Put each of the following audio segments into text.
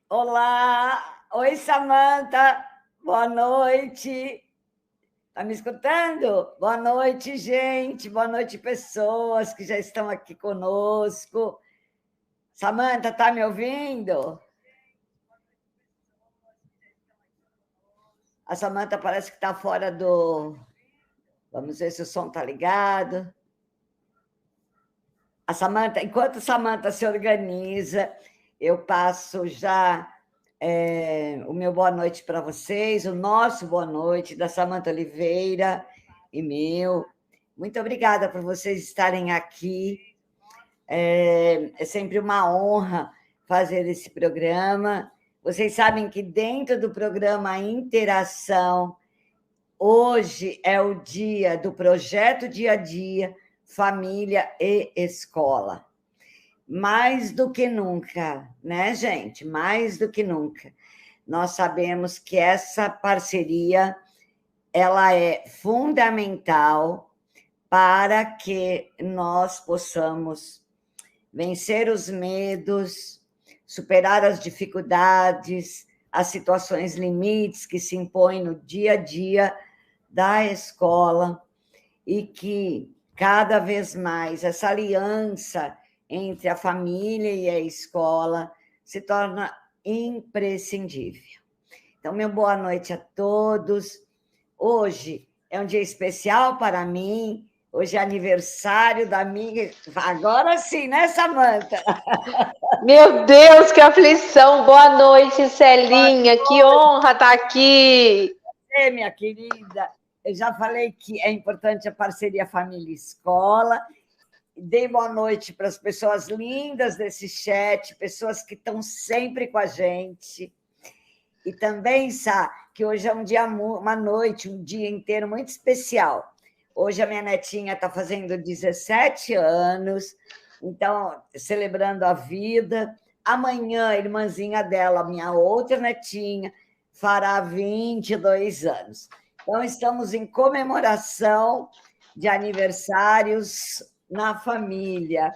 Olá! Oi, Samanta! Boa noite! Tá me escutando? Boa noite, gente! Boa noite, pessoas que já estão aqui conosco. Samanta, tá me ouvindo? A Samanta parece que está fora do... Vamos ver se o som está ligado. A Samanta, enquanto a Samanta se organiza, eu passo já o meu boa noite para vocês, o nosso boa noite, da Samanta Oliveira e meu. Muito obrigada por vocês estarem aqui. É sempre uma honra fazer esse programa. Vocês sabem que dentro do programa Interação, hoje é o dia do projeto Dia a Dia, Família e Escola. Mais do que nunca, né, gente? Mais do que nunca. Nós sabemos que essa parceria ela é fundamental para que nós possamos vencer os medos, superar as dificuldades, as situações limites que se impõem no dia a dia da escola e que cada vez mais essa aliança entre a família e a escola se torna imprescindível. Então, meu boa noite a todos. Hoje é um dia especial para mim. Hoje é aniversário da amiga. Agora sim, né, Samanta? Meu Deus, que aflição! Boa noite, Celinha. Que honra estar aqui. Você, minha querida. Eu já falei que é importante a parceria família-escola. Dei boa noite para as pessoas lindas desse chat, pessoas que estão sempre com a gente. E também, Sá, que hoje é um dia, uma noite, um dia inteiro muito especial. Hoje a minha netinha está fazendo 17 anos, então, celebrando a vida. Amanhã, a irmãzinha dela, minha outra netinha, fará 22 anos. Então, estamos em comemoração de aniversários na família.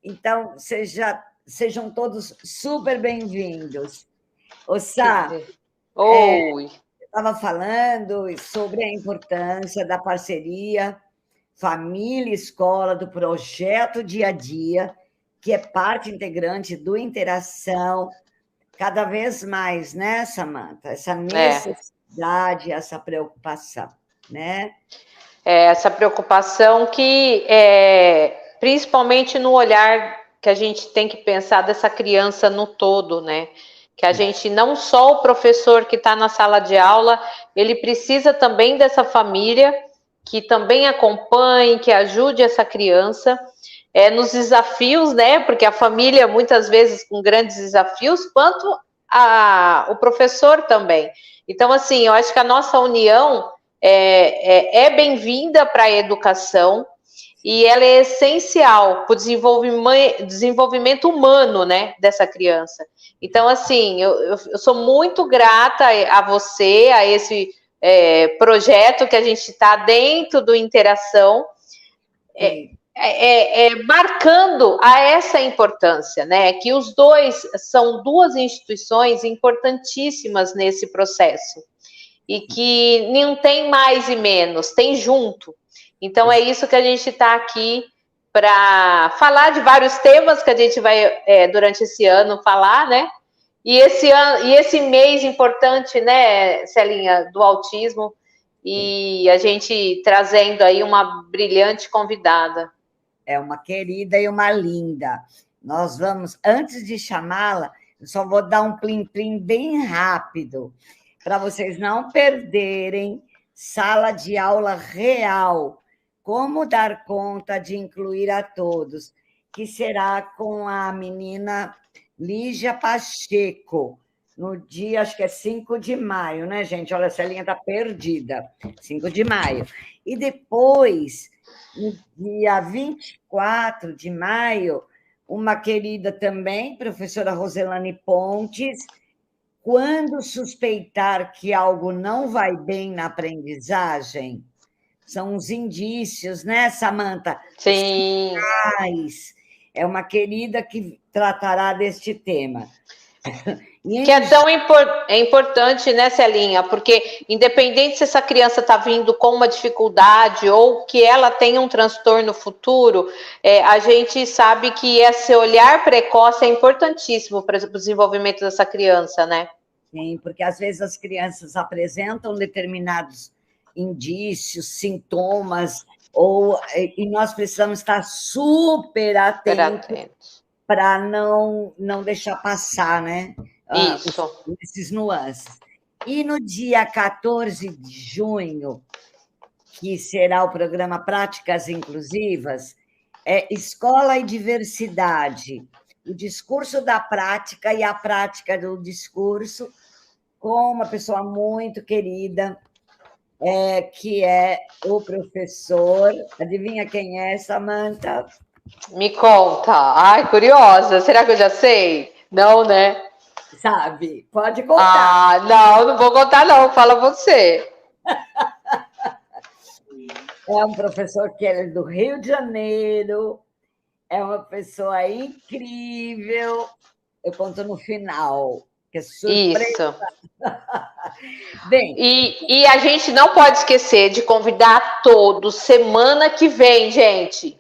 Então, sejam todos super bem-vindos. Ô, Sá, Oi. eu estava falando sobre a importância da parceria família e escola, do projeto Dia a Dia, que é parte integrante do Interação, cada vez mais, né, Samanta? Essa necessidade, essa preocupação, né? Essa preocupação que, principalmente no olhar que a gente tem que pensar dessa criança no todo, né? Que a gente, não só o professor que está na sala de aula, ele precisa também dessa família, que também acompanhe, que ajude essa criança nos desafios, né? Porque a família, muitas vezes, com grandes desafios, quanto o professor também. Então, assim, eu acho que a nossa união é bem-vinda para a educação e ela é essencial para o desenvolvimento humano, né, dessa criança. Então, assim, eu sou muito grata a você, a esse projeto que a gente está dentro do Interação, marcando a essa importância, né? Que os dois são duas instituições importantíssimas nesse processo e que não tem mais e menos, tem junto. Então é isso que a gente está aqui para falar de vários temas que a gente vai durante esse ano falar, né? E esse mês importante, né, Celinha, do autismo, e a gente trazendo aí uma brilhante convidada. É uma querida e uma linda. Nós vamos, antes de chamá-la, eu só vou dar um plim-plim bem rápido, para vocês não perderem sala de aula real, como dar conta de incluir a todos, que será com a menina Lígia Pacheco, no dia, acho que é 5 de maio, né, gente? Olha, essa linha está perdida, 5 de maio. E depois, no dia 24 de maio, uma querida também, professora Roselane Pontes, quando suspeitar que algo não vai bem na aprendizagem, são os indícios, né, Samanta? Sim. Sinais. é uma querida que tratará deste tema. Que é tão importante, né, Celinha? Porque, independente se essa criança está vindo com uma dificuldade ou que ela tenha um transtorno futuro, a gente sabe que esse olhar precoce é importantíssimo para o desenvolvimento dessa criança, né? Sim, porque às vezes as crianças apresentam determinados indícios, sintomas, e nós precisamos estar super atentos para não deixar passar, né? Isso. Esses nuances. E no dia 14 de junho, que será o programa Práticas Inclusivas, Escola e Diversidade, o discurso da prática e a prática do discurso, com uma pessoa muito querida, que é o professor. Adivinha quem é, Samantha? Me conta. Ai, curiosa. Será que eu já sei? Não, né? Sabe? Pode contar. Não vou contar, não. Fala você. É um professor que é do Rio de Janeiro, é uma pessoa incrível. Eu conto no final, que é surpresa. Isso. Bem, e a gente não pode esquecer de convidar todos semana que vem, gente.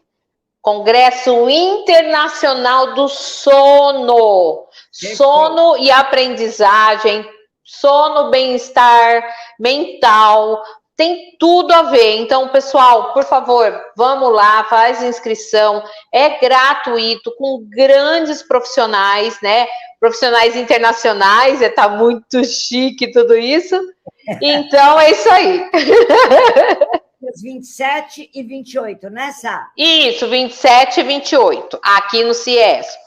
Congresso Internacional do Sono. Sono e aprendizagem, sono, bem-estar mental, tem tudo a ver. Então, pessoal, por favor, vamos lá, faz inscrição, é gratuito, com grandes profissionais, né? Profissionais internacionais, tá muito chique tudo isso. Então, é isso aí. Dias 27 e 28, né, Sá? Isso, 27 e 28, aqui no CIESP.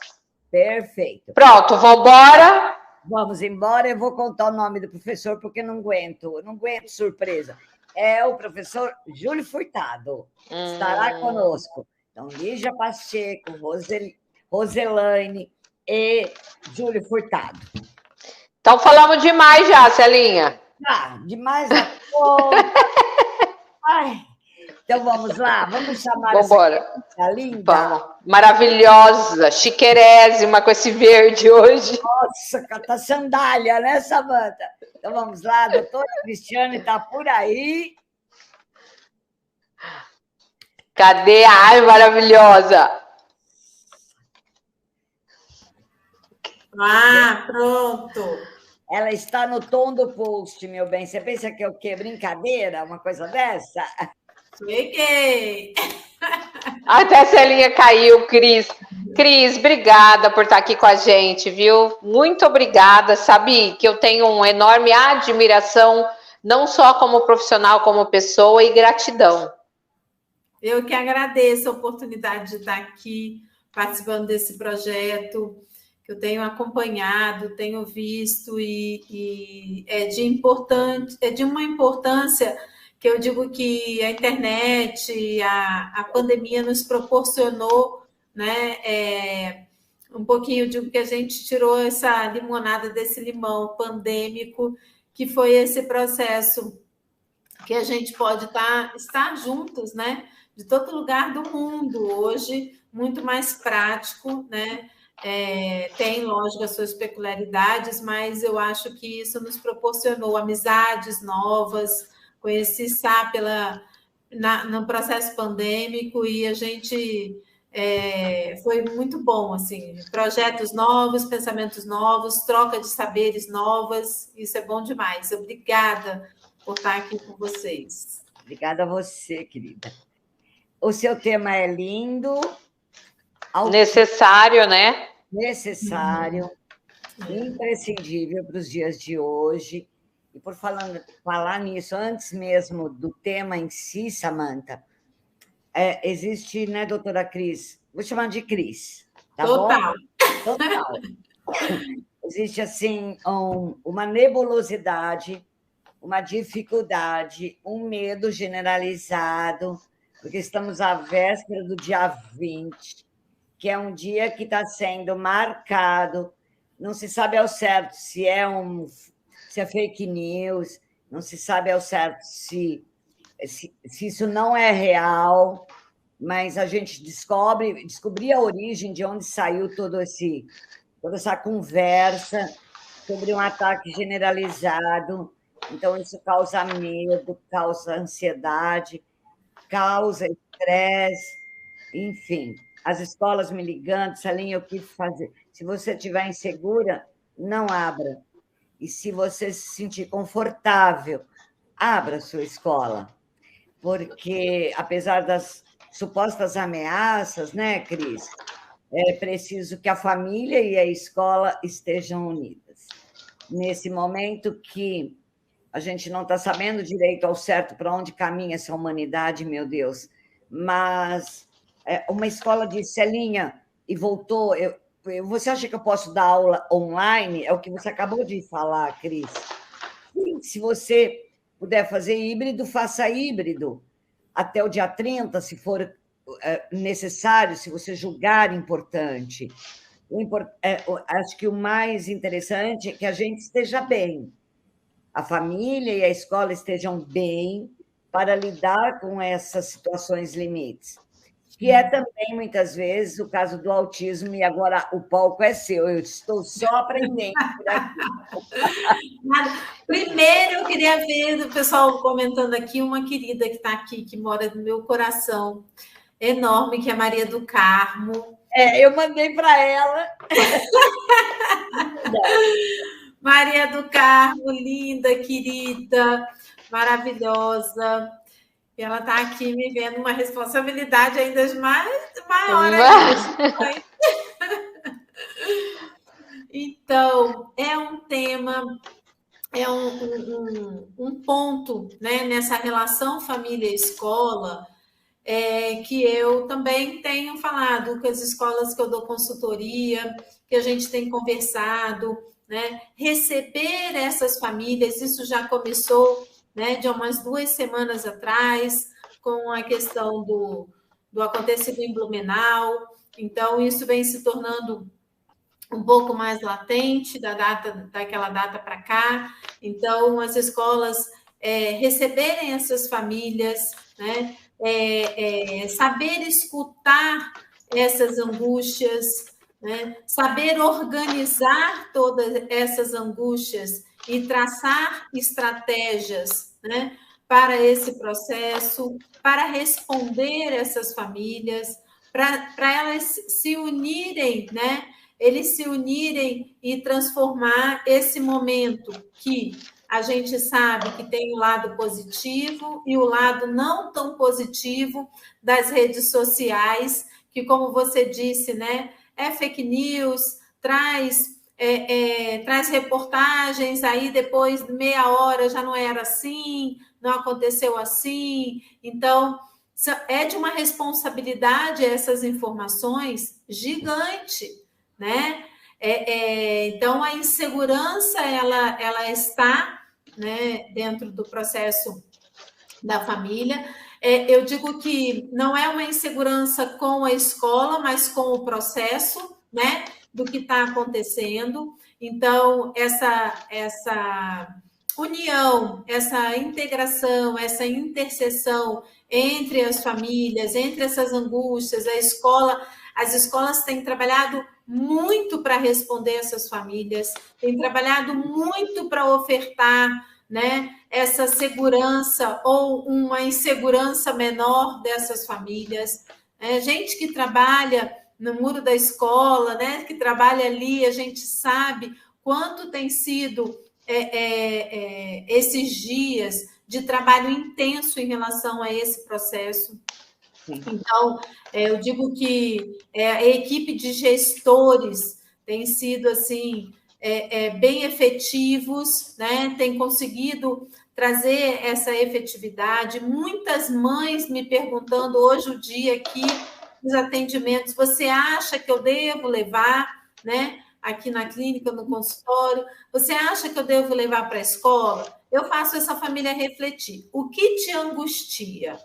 Perfeito. Pronto, vamos embora? Vamos embora, eu vou contar o nome do professor, porque não aguento surpresa. É o professor Júlio Furtado, estará conosco. Então, Lígia Pacheco, Roselaine e Júlio Furtado. Então, falamos demais já, Celinha. Demais a conta. Ai, então, vamos lá, vamos chamar essa linda. Vamos. Maravilhosa, chiquerésima com esse verde hoje. Nossa, tá sandália, né, Samantha? Então, vamos lá, a doutora Cristiane está por aí. Cadê? Ai, maravilhosa! Pronto. Ela está no tom do post, meu bem. Você pensa que é o quê? Brincadeira? Uma coisa dessa? Cheguei! Até a Celinha caiu, Cris. Cris, obrigada por estar aqui com a gente, viu? Muito obrigada. Sabe que eu tenho uma enorme admiração, não só como profissional, como pessoa, e gratidão. Eu que agradeço a oportunidade de estar aqui, participando desse projeto, que eu tenho acompanhado, tenho visto, e é de uma importância que eu digo que a internet, a pandemia nos proporcionou, né? Um pouquinho, eu digo que a gente tirou essa limonada desse limão pandêmico, que foi esse processo que a gente pode estar juntos, né? De todo lugar do mundo hoje, muito mais prático, né? Tem, lógico, as suas peculiaridades, mas eu acho que isso nos proporcionou amizades novas, conheci Sá no processo pandêmico, e a gente foi muito bom, assim, projetos novos, pensamentos novos, troca de saberes novas, isso é bom demais. Obrigada por estar aqui com vocês. Obrigada a você, querida. O seu tema é lindo. Necessário, né? Necessário, imprescindível para os dias de hoje. E por falar nisso, antes mesmo do tema em si, Samantha, existe, né, doutora Cris? Vou chamar de Cris, tá Total. bom? Total. Existe, assim, uma nebulosidade, uma dificuldade, um medo generalizado, porque estamos à véspera do dia 20, que é um dia que está sendo marcado, não se sabe ao certo se é fake news, não se sabe ao certo se isso não é real, mas a gente descobrir a origem de onde saiu toda essa conversa sobre um ataque generalizado. Então, isso causa medo, causa ansiedade, causa estresse, enfim. As escolas me ligando, Salinha, o que fazer? Se você estiver insegura, não abra. E se você se sentir confortável, abra a sua escola. Porque, apesar das supostas ameaças, né, Cris? É preciso que a família e a escola estejam unidas. Nesse momento que a gente não está sabendo direito ao certo para onde caminha essa humanidade, meu Deus, mas uma escola de Celinha e voltou. Você acha que eu posso dar aula online? É o que você acabou de falar, Cris. Sim, se você puder fazer híbrido, faça híbrido até o dia 30, se for necessário, se você julgar importante. Acho que o mais interessante é que a gente esteja bem, a família e a escola estejam bem para lidar com essas situações limites, que é também, muitas vezes, o caso do autismo, e agora o palco é seu, eu estou só aprendendo por aqui. Primeiro, eu queria ver o pessoal comentando aqui, uma querida que está aqui, que mora no meu coração enorme, que é a Maria do Carmo. Eu mandei para ela. Maria do Carmo, linda, querida, maravilhosa. E ela está aqui me vendo uma responsabilidade ainda maior. Então, é um tema, é um ponto, né, nessa relação família-escola, que eu também tenho falado com as escolas que eu dou consultoria, que a gente tem conversado, né, receber essas famílias, isso já começou, né, de umas 2 semanas atrás, com a questão do acontecido em Blumenau. Então, isso vem se tornando um pouco mais latente daquela data para cá. Então, as escolas receberem essas famílias, né, saber escutar essas angústias, né, saber organizar todas essas angústias e traçar estratégias, né, para esse processo, para responder essas famílias, para elas se unirem, né? Eles se unirem e transformar esse momento que a gente sabe que tem o lado positivo e o lado não tão positivo das redes sociais, que, como você disse, né, é fake news, traz reportagens, aí depois de meia hora já não era assim, não aconteceu assim. Então, é de uma responsabilidade essas informações gigante, né? Então, a insegurança, ela está, né, dentro do processo da família. Eu digo que não é uma insegurança com a escola, mas com o processo, né, do que está acontecendo. Então, essa união, essa integração, essa interseção entre as famílias, entre essas angústias, as escolas têm trabalhado muito para responder essas famílias, têm trabalhado muito para ofertar, né, essa segurança ou uma insegurança menor dessas famílias. Gente que trabalha no muro da escola, né, que trabalha ali, a gente sabe quanto tem sido esses dias de trabalho intenso em relação a esse processo. Então, eu digo que a equipe de gestores tem sido assim bem efetivos, né? Tem conseguido trazer essa efetividade. Muitas mães me perguntando hoje o dia aqui nos atendimentos: você acha que eu devo levar, né? Aqui na clínica, no consultório, você acha que eu devo levar para a escola? Eu faço essa família refletir. O que te angustia,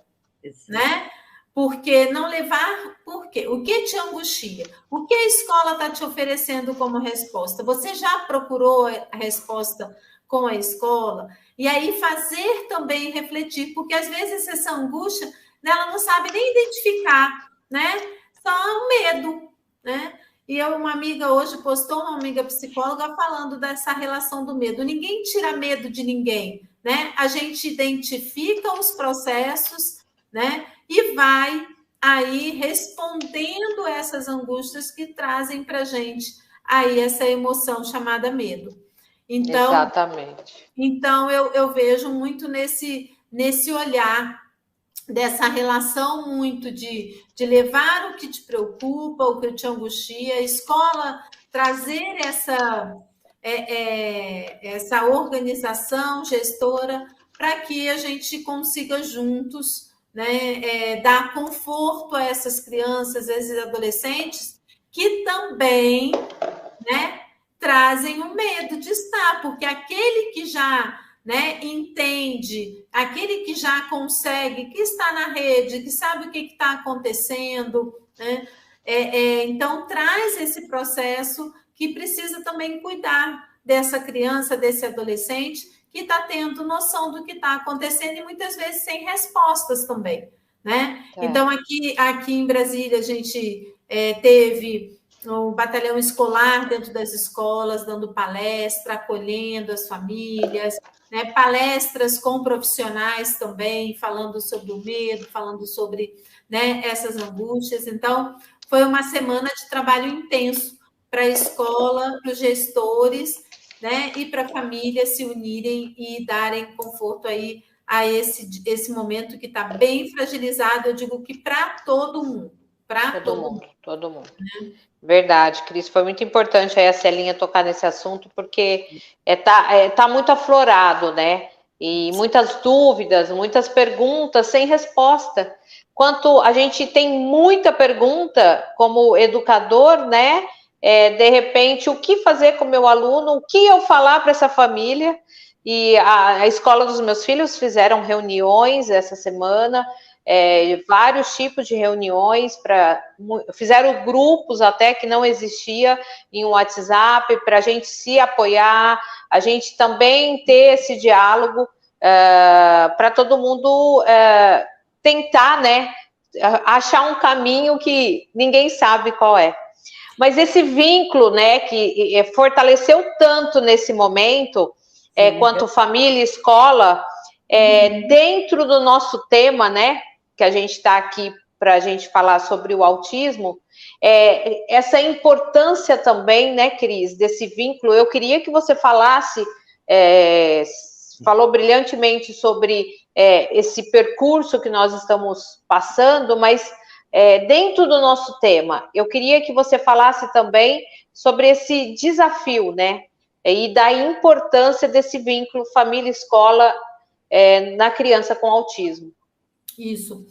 né? Porque não levar, por quê? O que te angustia? O que a escola está te oferecendo como resposta? Você já procurou a resposta com a escola? E aí fazer também refletir, porque às vezes essa angústia né? Ela não sabe nem identificar, né? Só medo, né? E uma amiga hoje postou, uma amiga psicóloga, falando dessa relação do medo. Ninguém tira medo de ninguém, né? A gente identifica os processos, né? E vai aí respondendo essas angústias que trazem para a gente aí essa emoção chamada medo. Então, exatamente. Então eu vejo muito nesse olhar dessa relação muito de levar o que te preocupa, o que te angustia, a escola trazer essa organização gestora para que a gente consiga juntos, né, dar conforto a essas crianças, a esses adolescentes que também, né, trazem o medo de estar, porque aquele que já, né, entende, aquele que já consegue, que está na rede, que sabe o que está acontecendo, né, então traz esse processo que precisa também cuidar dessa criança, desse adolescente que está tendo noção do que está acontecendo e muitas vezes sem respostas também, né? Então aqui em Brasília a gente teve o batalhão escolar dentro das escolas, dando palestra, acolhendo as famílias, né? Palestras com profissionais também, falando sobre o medo, falando sobre, né, essas angústias. Então, foi uma semana de trabalho intenso para a escola, para os gestores, né, e para a família se unirem e darem conforto aí a esse momento que está bem fragilizado, eu digo que para todo mundo. Para todo mundo. Verdade, Cris, foi muito importante aí a Celinha tocar nesse assunto, porque tá muito aflorado, né? E muitas dúvidas, muitas perguntas sem resposta. Quanto a gente tem muita pergunta como educador, né? De repente, o que fazer com o meu aluno, o que eu falar para essa família? E a escola dos meus filhos fizeram reuniões essa semana, vários tipos de reuniões, fizeram grupos até que não existia em um WhatsApp para a gente se apoiar, a gente também ter esse diálogo para todo mundo tentar, né, achar um caminho que ninguém sabe qual é. Mas esse vínculo, né, que fortaleceu tanto nesse momento, quanto família e escola, dentro do nosso tema, né, que a gente está aqui para a gente falar sobre o autismo, essa importância também, né, Cris, desse vínculo. Eu queria que você falasse, falou brilhantemente sobre esse percurso que nós estamos passando, mas dentro do nosso tema, eu queria que você falasse também sobre esse desafio, né, e da importância desse vínculo família-escola na criança com autismo. Isso.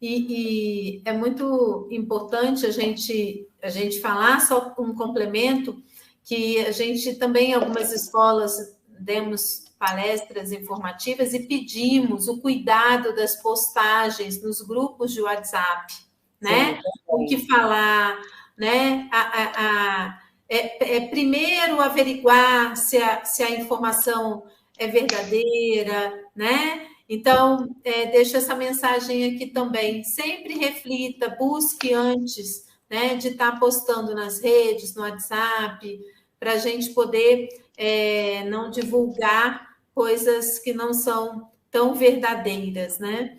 E é muito importante a gente falar, só um complemento, que a gente também, em algumas escolas, demos palestras informativas e pedimos o cuidado das postagens nos grupos de WhatsApp, né? O que falar, né? Primeiro averiguar se a informação é verdadeira, né? Então, deixo essa mensagem aqui também. Sempre reflita, busque antes, né, de estar postando nas redes, no WhatsApp, para a gente poder não divulgar coisas que não são tão verdadeiras, né?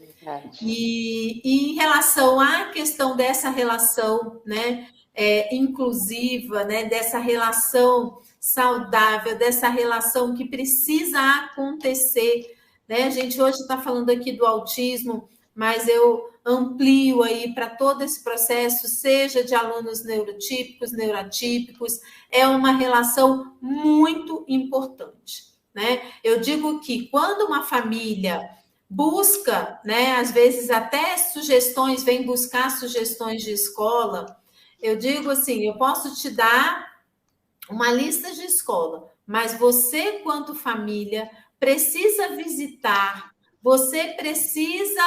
E em relação à questão dessa relação, né, inclusiva, né, dessa relação saudável, dessa relação que precisa acontecer, né? A gente hoje está falando aqui do autismo, mas eu amplio aí para todo esse processo, seja de alunos neurotípicos, neuroatípicos, é uma relação muito importante, né? Eu digo que quando uma família busca, né, às vezes até sugestões, vem buscar sugestões de escola, eu digo assim, eu posso te dar uma lista de escola, mas você, quanto família, precisa visitar, você precisa,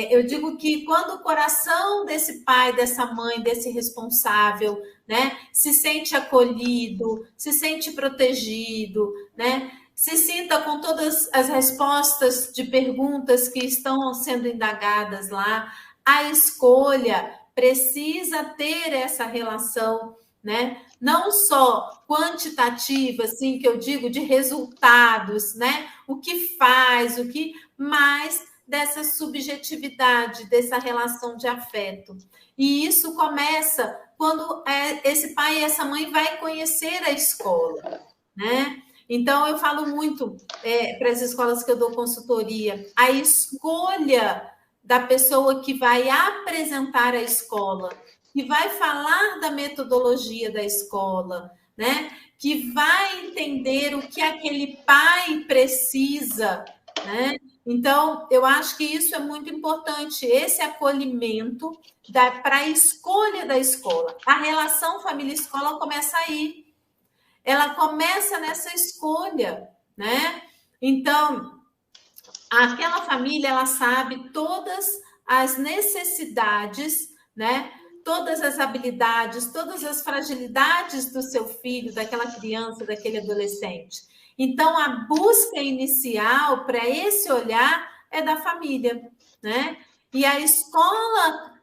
eu digo que quando o coração desse pai, dessa mãe, desse responsável, né, se sente acolhido, se sente protegido, né, se sinta com todas as respostas de perguntas que estão sendo indagadas lá. A escolha precisa ter essa relação, né? Não só quantitativa, assim, que eu digo, de resultados, né? O que faz, o que, mas dessa subjetividade, dessa relação de afeto. E isso começa quando esse pai e essa mãe vai conhecer a escola, né? Então, eu falo muito para as escolas que eu dou consultoria, a escolha da pessoa que vai apresentar a escola, que vai falar da metodologia da escola, né? Que vai entender o que aquele pai precisa, né? Então, eu acho que isso é muito importante, esse acolhimento para a escolha da escola. A relação família-escola começa aí. Ela começa nessa escolha, né? Então, aquela família, ela sabe todas as necessidades, né? Todas as habilidades, todas as fragilidades do seu filho, daquela criança, daquele adolescente. Então, a busca inicial para esse olhar é da família, né? E a escola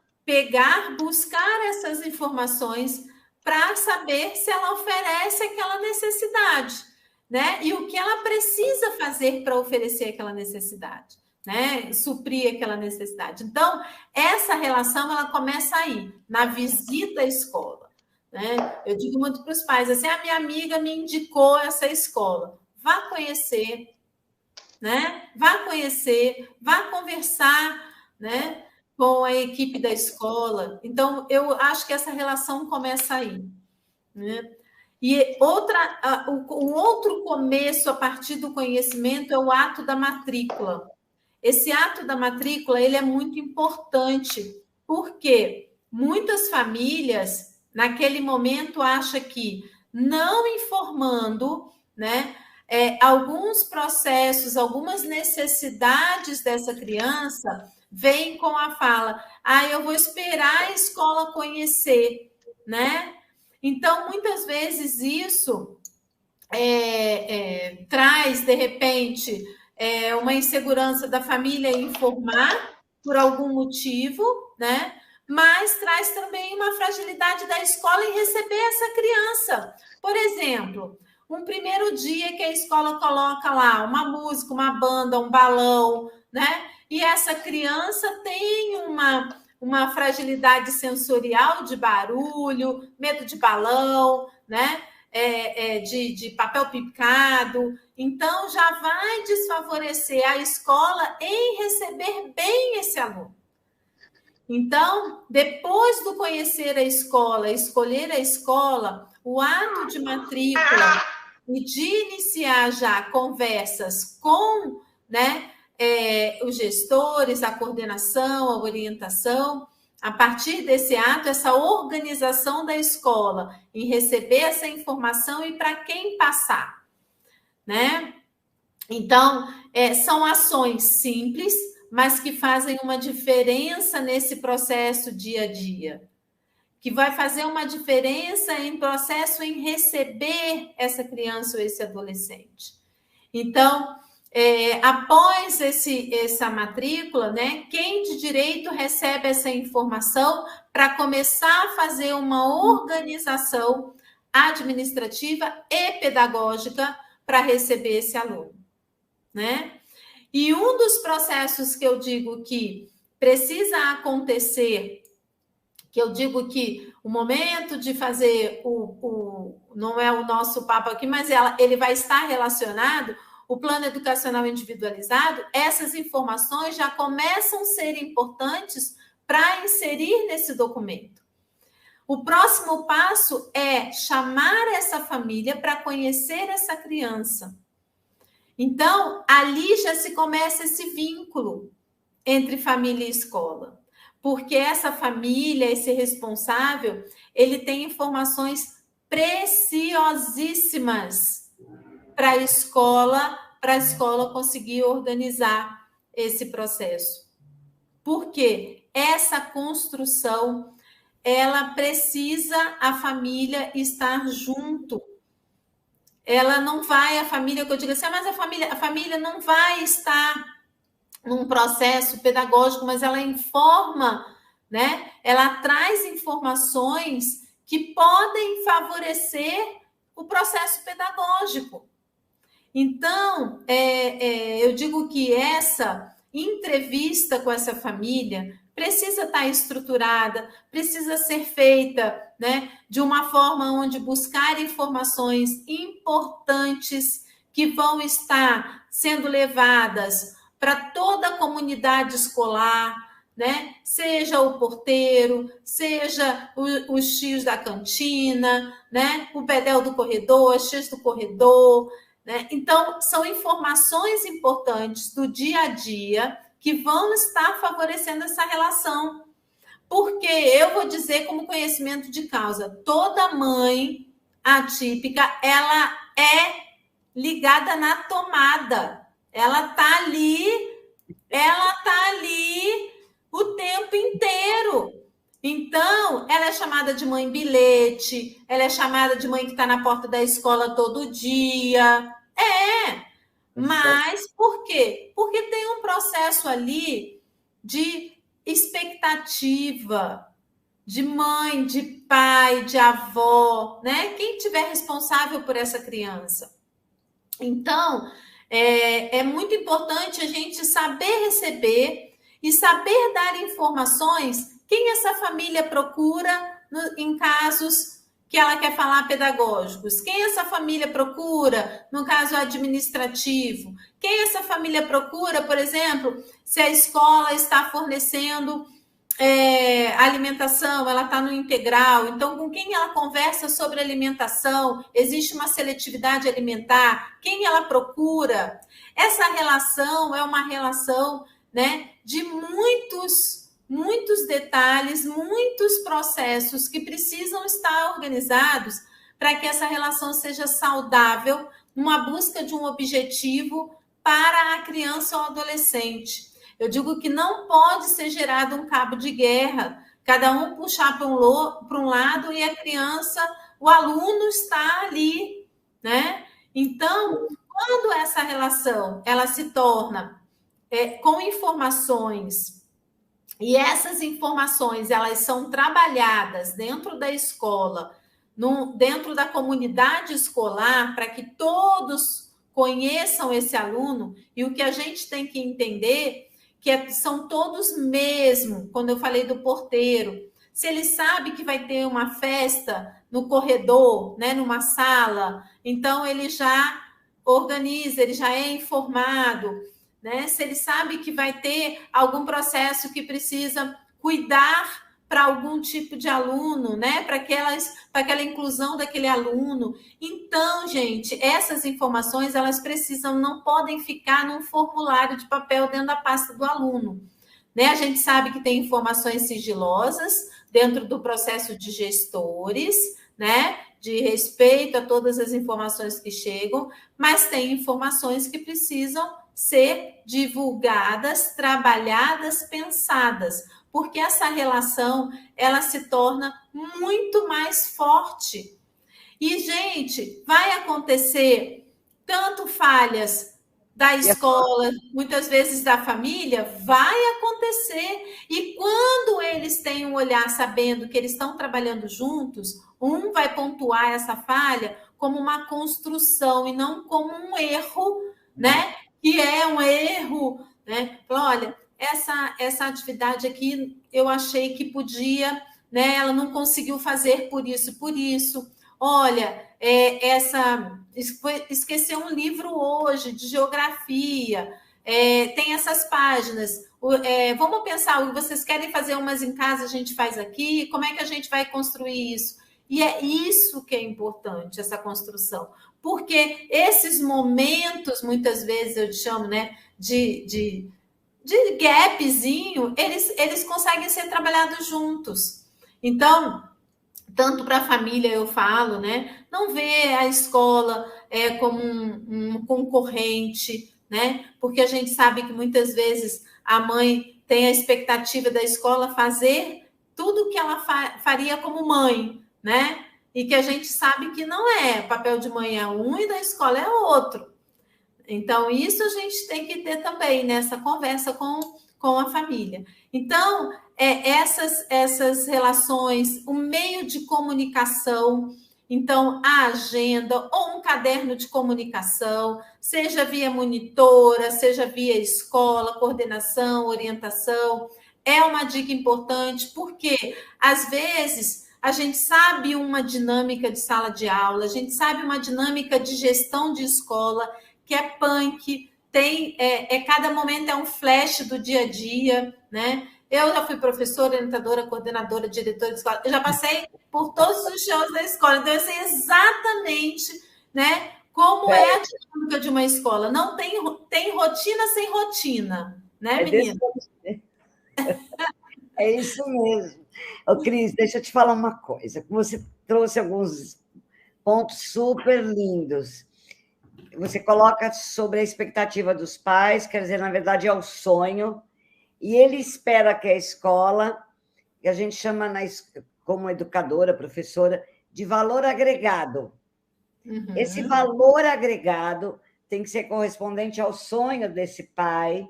buscar essas informações para saber se ela oferece aquela necessidade, né? E o que ela precisa fazer para oferecer aquela necessidade, né? Suprir aquela necessidade. Então, essa relação ela começa aí, na visita à escola, né? Eu digo muito para os pais assim: a minha amiga me indicou essa escola, vá conhecer, né? Vá conhecer, vá conversar, né? Com a equipe da escola. Então, eu acho que essa relação começa aí, né? E um outro começo a partir do conhecimento é o ato da matrícula. Esse ato da matrícula ele é muito importante, porque muitas famílias, naquele momento, acham que não informando, né, alguns processos, algumas necessidades dessa criança, vem com a fala: eu vou esperar a escola conhecer, né? Então, muitas vezes isso traz, de repente, uma insegurança da família em informar por algum motivo, né? Mas traz também uma fragilidade da escola em receber essa criança. Por exemplo, um primeiro dia que a escola coloca lá uma música, uma banda, um balão, né? E essa criança tem uma fragilidade sensorial de barulho, medo de balão, né? De papel picado. Então, já vai desfavorecer a escola em receber bem esse aluno. Então, depois do conhecer a escola, escolher a escola, o ato de matrícula e de iniciar já conversas com, né, os gestores, a coordenação, a orientação, a partir desse ato, essa organização da escola em receber essa informação e para quem passar, né? Então, são ações simples, mas que fazem uma diferença nesse processo dia a dia, que vai fazer uma diferença em processo em receber essa criança ou esse adolescente. Então, após essa matrícula, né, quem de direito recebe essa informação para começar a fazer uma organização administrativa e pedagógica para receber esse aluno, né? E um dos processos que eu digo que precisa acontecer, que eu digo que o momento de fazer não é o nosso papo aqui, mas ele vai estar relacionado, o plano educacional individualizado, essas informações já começam a ser importantes para inserir nesse documento. O próximo passo é chamar essa família para conhecer essa criança. Então, ali já se começa esse vínculo entre família e escola. Porque essa família, esse responsável, ele tem informações preciosíssimas para a escola conseguir organizar esse processo. Porque essa construção, ela precisa a família estar junto. ela não vai, a família, que eu digo assim, mas a família não vai estar num processo pedagógico, mas ela informa, né? Ela traz informações que podem favorecer o processo pedagógico. Então, eu digo que essa entrevista com essa família precisa estar estruturada, precisa ser feita, né, de uma forma onde buscar informações importantes que vão estar sendo levadas para toda a comunidade escolar, né? Seja o porteiro, seja os tios da cantina, né? O bedel do corredor, as tias do corredor, né? Então, são informações importantes do dia a dia que vão estar favorecendo essa relação. Porque eu vou dizer como conhecimento de causa, toda mãe atípica, ela é ligada na tomada. Ela tá ali o tempo inteiro. Então, ela é chamada de mãe bilhete, ela é chamada de mãe que está na porta da escola todo dia. Mas por quê? Porque tem um processo ali de expectativa, de mãe, de pai, de avó, né? Quem tiver responsável por essa criança. Então, é muito importante a gente saber receber e saber dar informações quem essa família procura em casos que ela quer falar pedagógicos, quem essa família procura no caso administrativo, quem essa família procura, por exemplo, se a escola está fornecendo alimentação, ela está no integral, então com quem ela conversa sobre alimentação, existe uma seletividade alimentar, quem ela procura. Essa relação é uma relação, né, de muitos detalhes, muitos processos que precisam estar organizados para que essa relação seja saudável, numa busca de um objetivo para a criança ou adolescente. Eu digo que não pode ser gerado um cabo de guerra, cada um puxar para um lado e a criança, o aluno está ali, né? Então, quando essa relação ela se torna com informações, e essas informações elas são trabalhadas dentro da escola, dentro da comunidade escolar, para que todos conheçam esse aluno, e o que a gente tem que entender que são todos mesmo, quando eu falei do porteiro, se ele sabe que vai ter uma festa no corredor, né, numa sala, então ele já organiza, ele já é informado, né? Se ele sabe que vai ter algum processo que precisa cuidar para algum tipo de aluno, né? Para aquela inclusão daquele aluno. Então, gente, essas informações, elas precisam, não podem ficar num formulário de papel dentro da pasta do aluno, né? A gente sabe que tem informações sigilosas dentro do processo de gestores, né? De respeito a todas as informações que chegam, mas tem informações que precisam ser divulgadas, trabalhadas, pensadas, porque essa relação, ela se torna muito mais forte. E, gente, vai acontecer tanto falhas da escola, muitas vezes da família, vai acontecer. E quando eles têm um olhar sabendo que eles estão trabalhando juntos, um vai pontuar essa falha como uma construção e não como um erro, né? Que é um erro, né? Olha, essa atividade aqui eu achei que podia, né? Ela não conseguiu fazer por isso. Olha, esqueceu um livro hoje de geografia, tem essas páginas. Vamos pensar, vocês querem fazer umas em casa, a gente faz aqui, como é que a gente vai construir isso? E é isso que é importante, essa construção. Porque esses momentos, muitas vezes eu chamo, né, de gapzinho, eles conseguem ser trabalhados juntos. Então, tanto para a família eu falo, né, não vê a escola como um concorrente, né, porque a gente sabe que muitas vezes a mãe tem a expectativa da escola fazer tudo que ela faria como mãe, né? e que a gente sabe que não é. O papel de mãe é um e da escola é outro. Então, isso a gente tem que ter também nessa conversa com a família. Então, essas relações, o meio de comunicação, então, a agenda ou um caderno de comunicação, seja via monitora, seja via escola, coordenação, orientação, é uma dica importante, porque, às vezes, a gente sabe uma dinâmica de sala de aula, a gente sabe uma dinâmica de gestão de escola, que é punk, cada momento é um flash do dia a dia, né? Eu já fui professora, orientadora, coordenadora, diretora de escola, eu já passei por todos os shows da escola, então eu sei exatamente, né, como é a dinâmica de uma escola. Não tem rotina sem rotina, né, menina? É isso mesmo. Ô, Cris, deixa eu te falar uma coisa. Você trouxe alguns pontos super lindos. Você coloca sobre a expectativa dos pais, quer dizer, na verdade, é o sonho, e ele espera que a escola, que a gente chama como educadora, professora, de valor agregado. Uhum. Esse valor agregado tem que ser correspondente ao sonho desse pai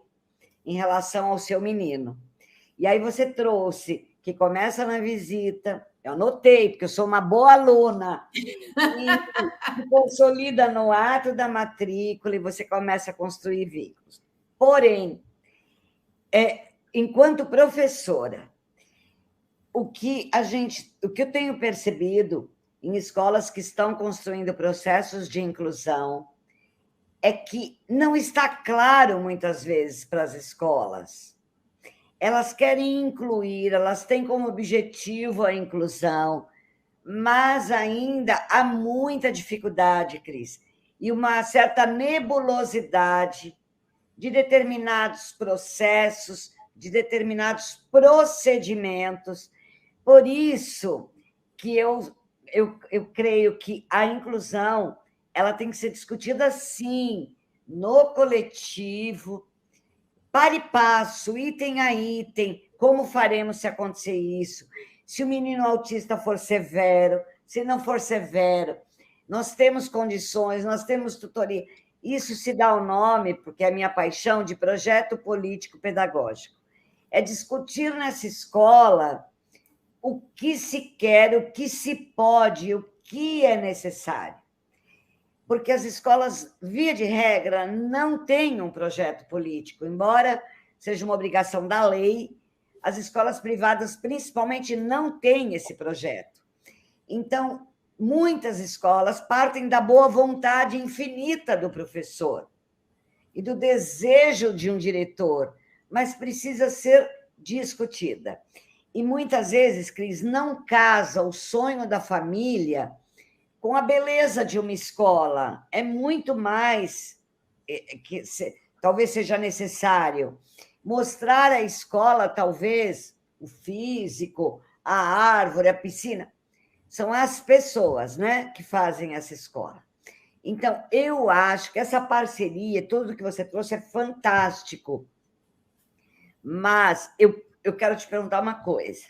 em relação ao seu menino. E aí você trouxe que começa na visita, eu anotei, porque eu sou uma boa aluna, e consolida no ato da matrícula e você começa a construir vínculos. Porém, enquanto professora, o que eu tenho percebido em escolas que estão construindo processos de inclusão é que não está claro, muitas vezes, para as escolas. Elas querem incluir, elas têm como objetivo a inclusão, mas ainda há muita dificuldade, Cris, e uma certa nebulosidade de determinados processos, de determinados procedimentos. Por isso que eu creio que a inclusão ela tem que ser discutida, sim, no coletivo, para e passo, item a item, como faremos se acontecer isso? Se o menino autista for severo, se não for severo, nós temos condições, nós temos tutoria. Isso se dá o nome, porque é a minha paixão, de projeto político pedagógico. É discutir nessa escola o que se quer, o que se pode, o que é necessário. Porque as escolas, via de regra, não têm um projeto político, embora seja uma obrigação da lei, as escolas privadas, principalmente, não têm esse projeto. Então, muitas escolas partem da boa vontade infinita do professor e do desejo de um diretor, mas precisa ser discutida. E muitas vezes, Cris, não casa o sonho da família com a beleza de uma escola. É muito mais que talvez seja necessário mostrar a escola, talvez, o físico, a árvore, a piscina. São as pessoas, né, que fazem essa escola. Então, eu acho que essa parceria, tudo que você trouxe é fantástico. Mas eu quero te perguntar uma coisa.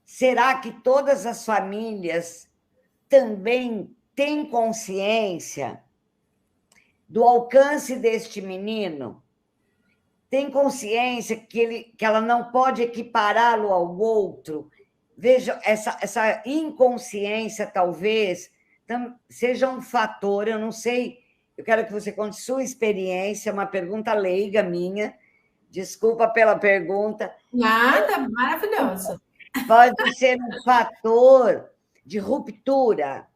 Será que todas as famílias também têm consciência do alcance deste menino? Tem consciência que ela não pode equipará-lo ao outro? Veja, essa inconsciência talvez seja um fator, eu não sei, eu quero que você conte sua experiência, uma pergunta leiga minha, desculpa pela pergunta. Nada, maravilhosa. Pode ser um fator de ruptura.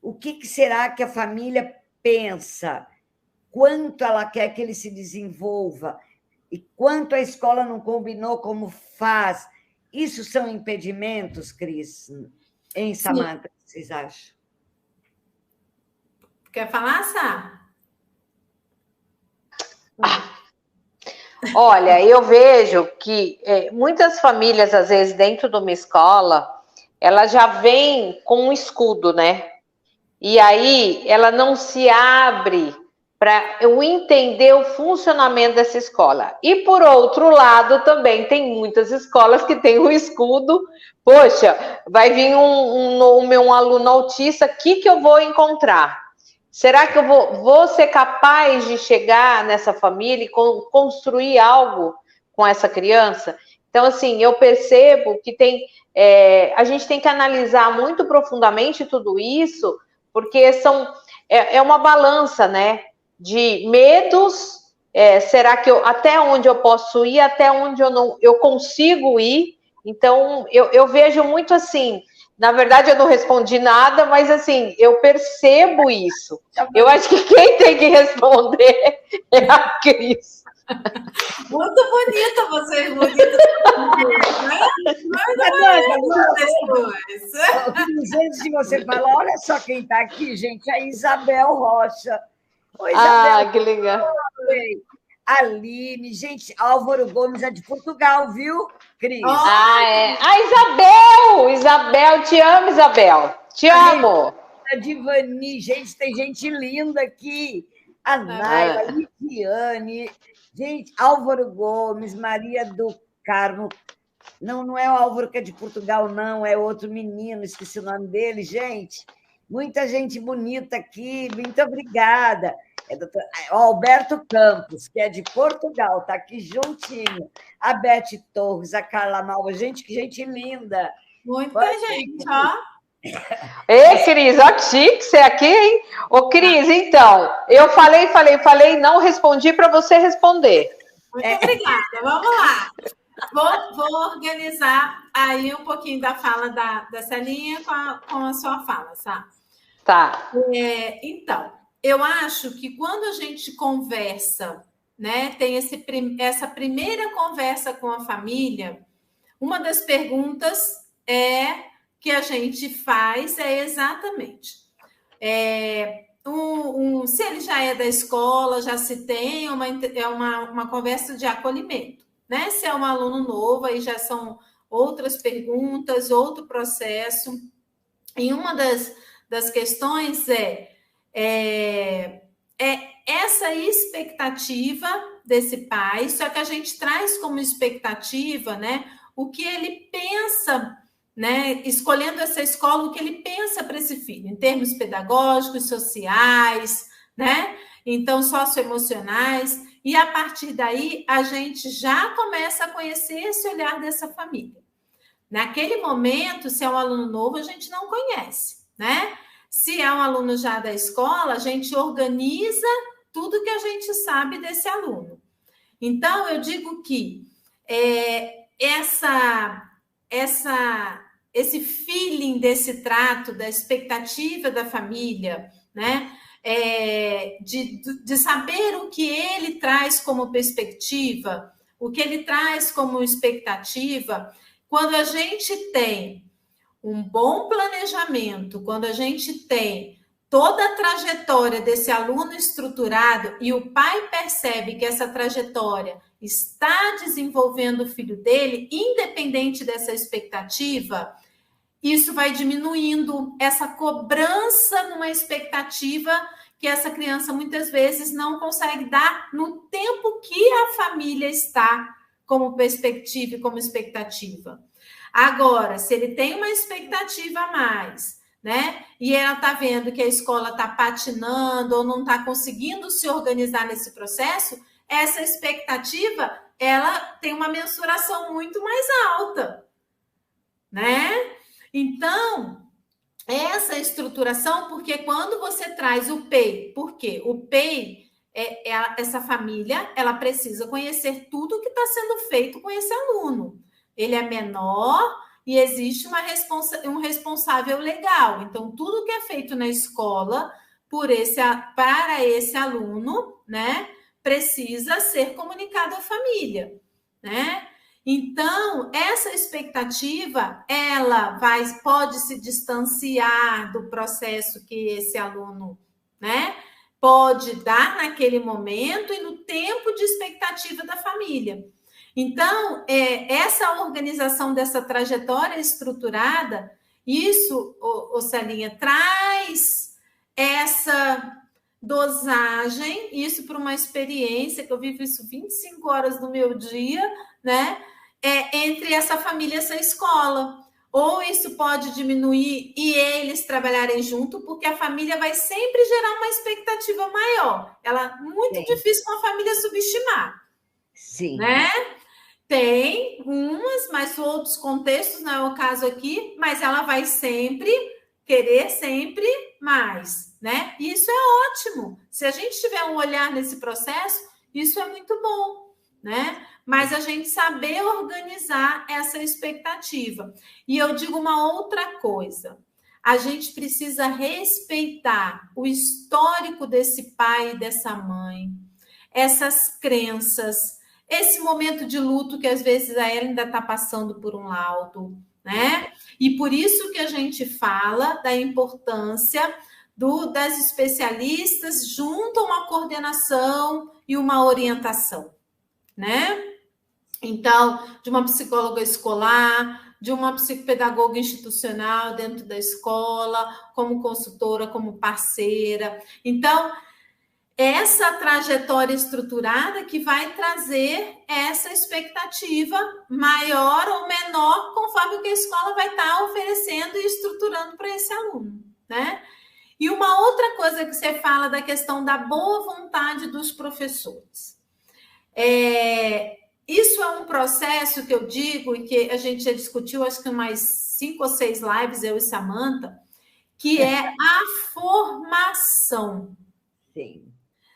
O que será que a família pensa? Quanto ela quer que ele se desenvolva? E quanto a escola não combinou como faz? Isso são impedimentos, Cris, em Samanta, o que vocês acham? Quer falar, Sá? Olha, eu vejo que muitas famílias, às vezes, dentro de uma escola, ela já vem com um escudo, né? E aí ela não se abre para eu entender o funcionamento dessa escola. E, por outro lado, também tem muitas escolas que têm um escudo. Poxa, vai vir um aluno autista, o que eu vou encontrar? Será que eu vou ser capaz de chegar nessa família e construir algo com essa criança? Então, assim, eu percebo que a gente tem que analisar muito profundamente tudo isso, porque é uma balança, né? De medos, será que até onde eu posso ir, até onde eu consigo ir? Então, eu vejo muito assim, na verdade eu não respondi nada, mas assim, eu percebo isso. Eu acho que quem tem que responder é a Cris. Muito bonita você, bonita. Antes de você falar, olha só quem está aqui, gente, a Isabel Rocha. Oi, Isabel. Que legal. Aline, gente, Álvaro Gomes é de Portugal, viu, Cris? É. Isabel, te amo, Isabel. Te amo. A Divani, gente, tem gente linda aqui. A Naila, a Lidiane, gente, Álvaro Gomes, Maria do Carmo. Não é o Álvaro que é de Portugal, não, é outro menino, esqueci o nome dele, gente. Muita gente bonita aqui, muito obrigada. O Alberto Campos, que é de Portugal, está aqui juntinho. A Beth Torres, a Carla Malva, gente, que gente linda. Muita gente, ó. Ei, Cris, ó que chique você aqui, hein? Ô, Cris, então, eu falei, não respondi para você responder. Muito obrigada, vamos lá. Vou organizar aí um pouquinho da fala da Celinha com a sua fala, sabe? Tá. Então, eu acho que quando a gente conversa, né, tem essa primeira conversa com a família, uma das perguntas que a gente faz é exatamente se ele já é da escola, já se tem uma conversa de acolhimento, né? Se é um aluno novo, aí já são outras perguntas, outro processo. E uma das questões é essa expectativa desse pai, só que a gente traz como expectativa, né, o que ele pensa, né, escolhendo essa escola, o que ele pensa para esse filho, em termos pedagógicos, sociais, né, então socioemocionais, e a partir daí a gente já começa a conhecer esse olhar dessa família. Naquele momento, se é um aluno novo, a gente não conhece, né? Se é um aluno já da escola, a gente organiza tudo que a gente sabe desse aluno. Então, eu digo que esse feeling desse trato, da expectativa da família, né? De saber o que ele traz como perspectiva, o que ele traz como expectativa, quando a gente tem um bom planejamento, quando a gente tem toda a trajetória desse aluno estruturado e o pai percebe que essa trajetória está desenvolvendo o filho dele, independente dessa expectativa, isso vai diminuindo essa cobrança numa expectativa que essa criança muitas vezes não consegue dar no tempo que a família está como perspectiva e como expectativa. Agora, se ele tem uma expectativa a mais, né? E ela está vendo que a escola está patinando ou não está conseguindo se organizar nesse processo, essa expectativa, ela tem uma mensuração muito mais alta, né? Então, essa estruturação, porque quando você traz o PEI, porque o PEI, essa família, ela precisa conhecer tudo que está sendo feito com esse aluno. Ele é menor e existe um responsável legal. Então, tudo que é feito na escola para esse aluno, né, precisa ser comunicado à família, né? Então, essa expectativa, ela pode se distanciar do processo que esse aluno, né, pode dar naquele momento e no tempo de expectativa da família. Então, essa organização dessa trajetória estruturada, isso, Celinha, traz dosagem, isso por uma experiência que eu vivo isso 25 horas do meu dia, né? Entre essa família e essa escola. Ou isso pode diminuir e eles trabalharem junto, porque a família vai sempre gerar uma expectativa maior. Ela muito difícil com a família subestimar. Sim. Né? Tem umas, mas outros contextos, não é o caso aqui, mas ela vai sempre querer sempre mais, né? E isso é ótimo. Se a gente tiver um olhar nesse processo, isso é muito bom, né? Mas a gente saber organizar essa expectativa. E eu digo uma outra coisa. A gente precisa respeitar o histórico desse pai e dessa mãe, essas crenças, esse momento de luto que às vezes a ela ainda está passando por um laudo, né? E por isso que a gente fala da importância das especialistas junto a uma coordenação e uma orientação, né? Então, de uma psicóloga escolar, de uma psicopedagoga institucional dentro da escola, como consultora, como parceira. Então, essa trajetória estruturada que vai trazer essa expectativa maior ou menor, conforme o que a escola vai estar oferecendo e estruturando para esse aluno, né? E uma outra coisa que você fala da questão da boa vontade dos professores. Isso é um processo que eu digo e que a gente já discutiu, acho que mais 5 ou 6 lives, eu e Samantha, que é a formação. Sim.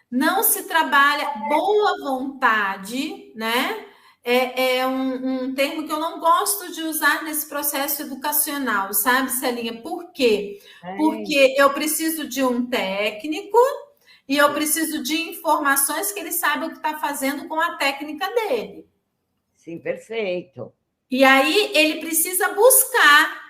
Não se trabalha boa vontade, né? É um termo que eu não gosto de usar nesse processo educacional, sabe, Celinha? Por quê? Porque eu preciso de um técnico e eu preciso de informações que ele saiba o que está fazendo com a técnica dele. Sim, perfeito. E aí ele precisa buscar,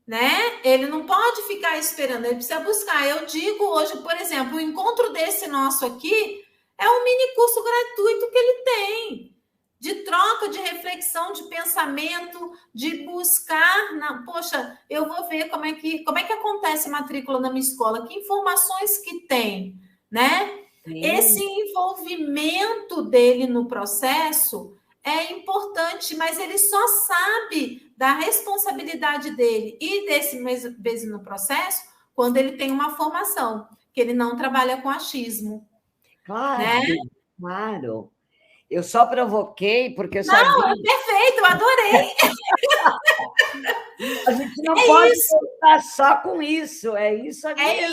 né? Ele não pode ficar esperando, ele precisa buscar. Eu digo hoje, por exemplo, o encontro desse nosso aqui é um mini curso gratuito que ele tem, de troca, de reflexão, de pensamento, de buscar, poxa, eu vou ver como é que acontece a matrícula na minha escola, que informações que tem, né? Sim. Esse envolvimento dele no processo é importante, mas ele só sabe da responsabilidade dele e desse mesmo no processo quando ele tem uma formação, que ele não trabalha com achismo. Claro, né? Claro. Eu só provoquei porque eu sabia... Não, é perfeito, eu adorei. A gente não pode estar só com isso, é isso aqui. É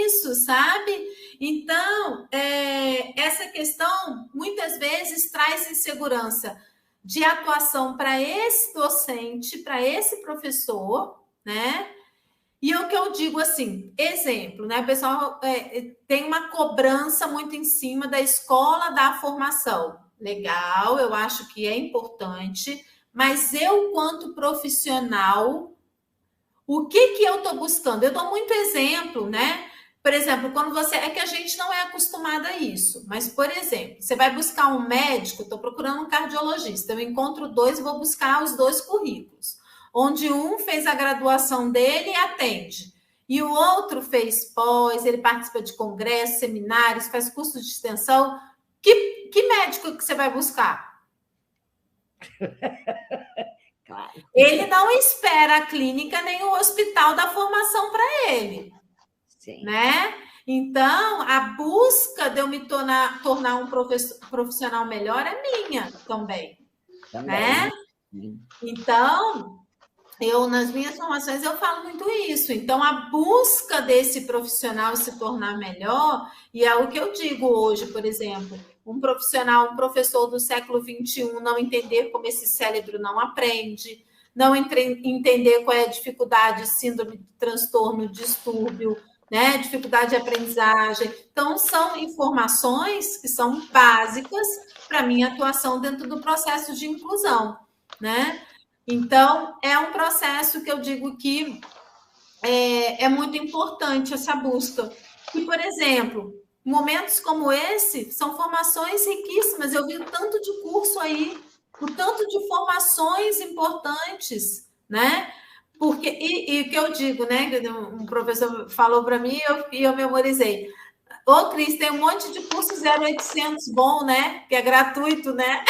isso, sabe? Então, essa questão, muitas vezes, traz insegurança de atuação para esse docente, para esse professor, né? E o que eu digo assim, exemplo, né? O pessoal tem uma cobrança muito em cima da escola da formação. Legal, eu acho que é importante, mas eu, quanto profissional, o que eu estou buscando? Eu dou muito exemplo, né? Por exemplo, quando você... É que a gente não é acostumada a isso, mas, por exemplo, você vai buscar um médico, estou procurando um cardiologista, eu encontro 2 e vou buscar os 2 currículos, onde um fez a graduação dele e atende, e o outro fez pós, ele participa de congressos, seminários, faz curso de extensão. Que médico que você vai buscar? Claro. Ele não espera a clínica nem o hospital da formação para ele. Sim. Né? Então, a busca de eu me tornar um profissional melhor é minha também. Né? Então, nas minhas formações, eu falo muito isso. Então, a busca desse profissional se tornar melhor, e é o que eu digo hoje, por exemplo, um professor do século XXI não entender como esse cérebro não aprende, não entender qual é a dificuldade, síndrome, transtorno, distúrbio, né? Dificuldade de aprendizagem. Então, são informações que são básicas para a minha atuação dentro do processo de inclusão, né? Então, é um processo que eu digo que é muito importante essa busca. E, por exemplo, momentos como esse são formações riquíssimas. Eu vi o tanto de curso aí, o tanto de formações importantes, né? Porque, e o que eu digo, né? Que um professor falou para mim e eu memorizei. Ô, Cris, tem um monte de curso 0800 bom, né? Que é gratuito, né?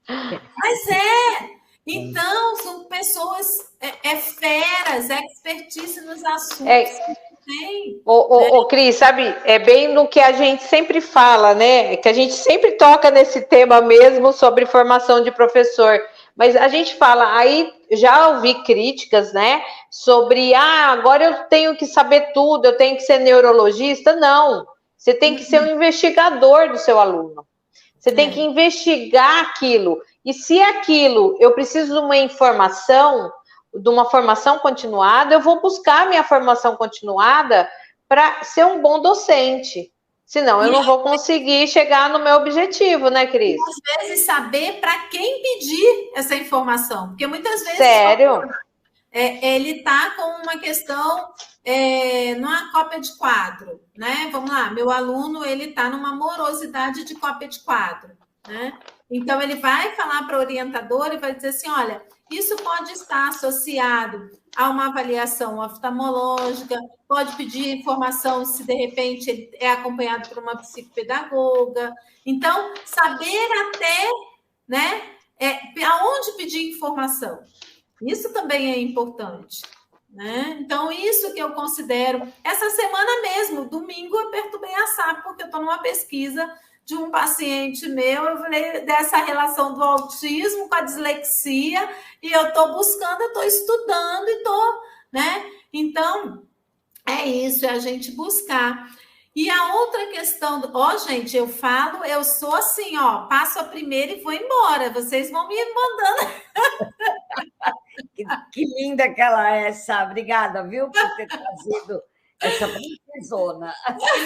Mas então, são pessoas, feras, expertise nos assuntos que tem. Ô, Cris, sabe, é bem no que a gente sempre fala, né? Que a gente sempre toca nesse tema mesmo sobre formação de professor. Mas a gente fala, aí já ouvi críticas, né? Sobre, agora eu tenho que saber tudo, eu tenho que ser neurologista. Não, você tem que ser um investigador do seu aluno. Você tem que investigar aquilo. E se aquilo, eu preciso de uma informação, de uma formação continuada, eu vou buscar minha formação continuada para ser um bom docente. Senão, eu não vou conseguir chegar no meu objetivo, né, Cris? E, às vezes, saber para quem pedir essa informação. Porque muitas vezes... Sério? Ele está com uma questão numa cópia de quadro, né? Vamos lá, meu aluno, ele está numa morosidade de cópia de quadro, né? Então, ele vai falar para o orientador e vai dizer assim, olha, isso pode estar associado a uma avaliação oftalmológica, pode pedir informação se, de repente, ele é acompanhado por uma psicopedagoga. Então, saber até, né, aonde pedir informação. Isso também é importante, né? Então, isso que eu considero... Essa semana mesmo, domingo, eu perturbei a SAP, porque eu estou numa pesquisa de um paciente meu, eu falei dessa relação do autismo com a dislexia, e eu estou buscando, eu estou estudando, e estou, né? Então, é isso, é a gente buscar. E a outra questão, gente, eu falo, eu sou assim, passo a primeira e vou embora, vocês vão me mandando... Que linda que ela é, Sá. Obrigada, viu, por ter trazido essa princesona.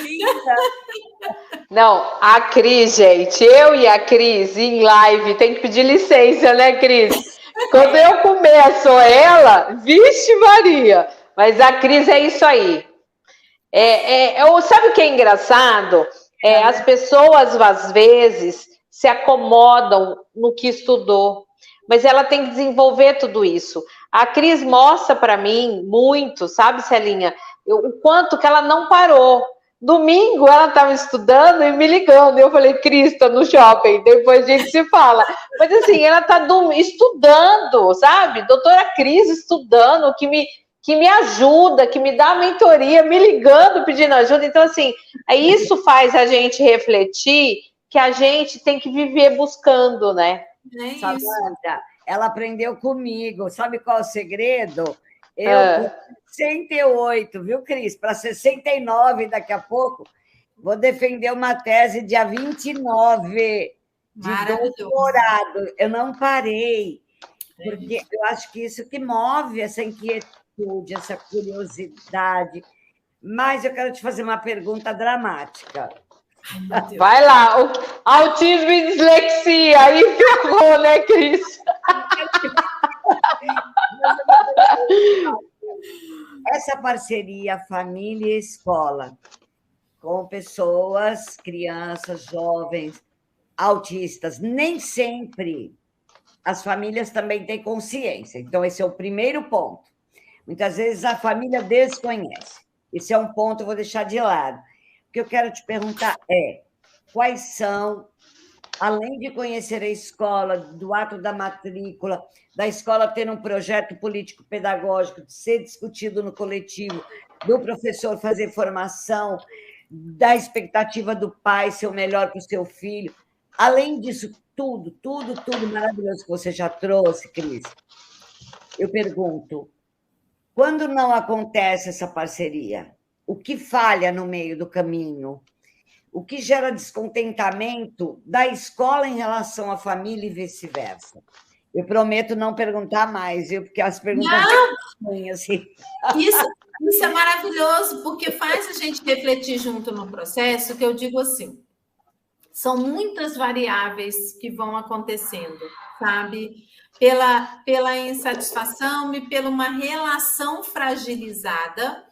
Linda. Não, a Cris, gente, eu e a Cris em live, tem que pedir licença, né, Cris? Quando eu começo ela, vixe Maria, mas a Cris é isso aí. Sabe o que é engraçado? As pessoas, às vezes, se acomodam no que estudou, mas ela tem que desenvolver tudo isso. A Cris mostra para mim muito, sabe, Celinha, o quanto que ela não parou. Domingo ela estava estudando e me ligando. Eu falei, Cris, tô no shopping, depois a gente se fala. Mas assim, ela está estudando, sabe? Doutora Cris estudando, que me ajuda, que me dá mentoria, me ligando, pedindo ajuda. Então, assim, isso faz a gente refletir que a gente tem que viver buscando, né? Samanta, ela aprendeu comigo. Sabe qual é o segredo? Eu, com 68, viu, Cris? Para 69 daqui a pouco, vou defender uma tese dia 29 de doutorado. Eu não parei, porque eu acho que isso que move essa inquietude, essa curiosidade. Mas eu quero te fazer uma pergunta dramática. Ai, vai lá, autismo e dislexia, aí ferrou, né, Cris? Essa parceria família e escola, com pessoas, crianças, jovens, autistas, nem sempre as famílias também têm consciência. Então, esse é o primeiro ponto. Muitas vezes a família desconhece. Esse é um ponto que eu vou deixar de lado. O que eu quero te perguntar quais são, além de conhecer a escola, do ato da matrícula, da escola ter um projeto político-pedagógico, de ser discutido no coletivo, do professor fazer formação, da expectativa do pai ser o melhor para o seu filho, além disso, tudo maravilhoso que você já trouxe, Cris, eu pergunto, quando não acontece essa parceria, o que falha no meio do caminho? O que gera descontentamento da escola em relação à família e vice-versa? Eu prometo não perguntar mais, viu? Porque as perguntas são assim. Isso é maravilhoso, porque faz a gente refletir junto no processo, que eu digo assim, são muitas variáveis que vão acontecendo, sabe? Pela insatisfação e pela uma relação fragilizada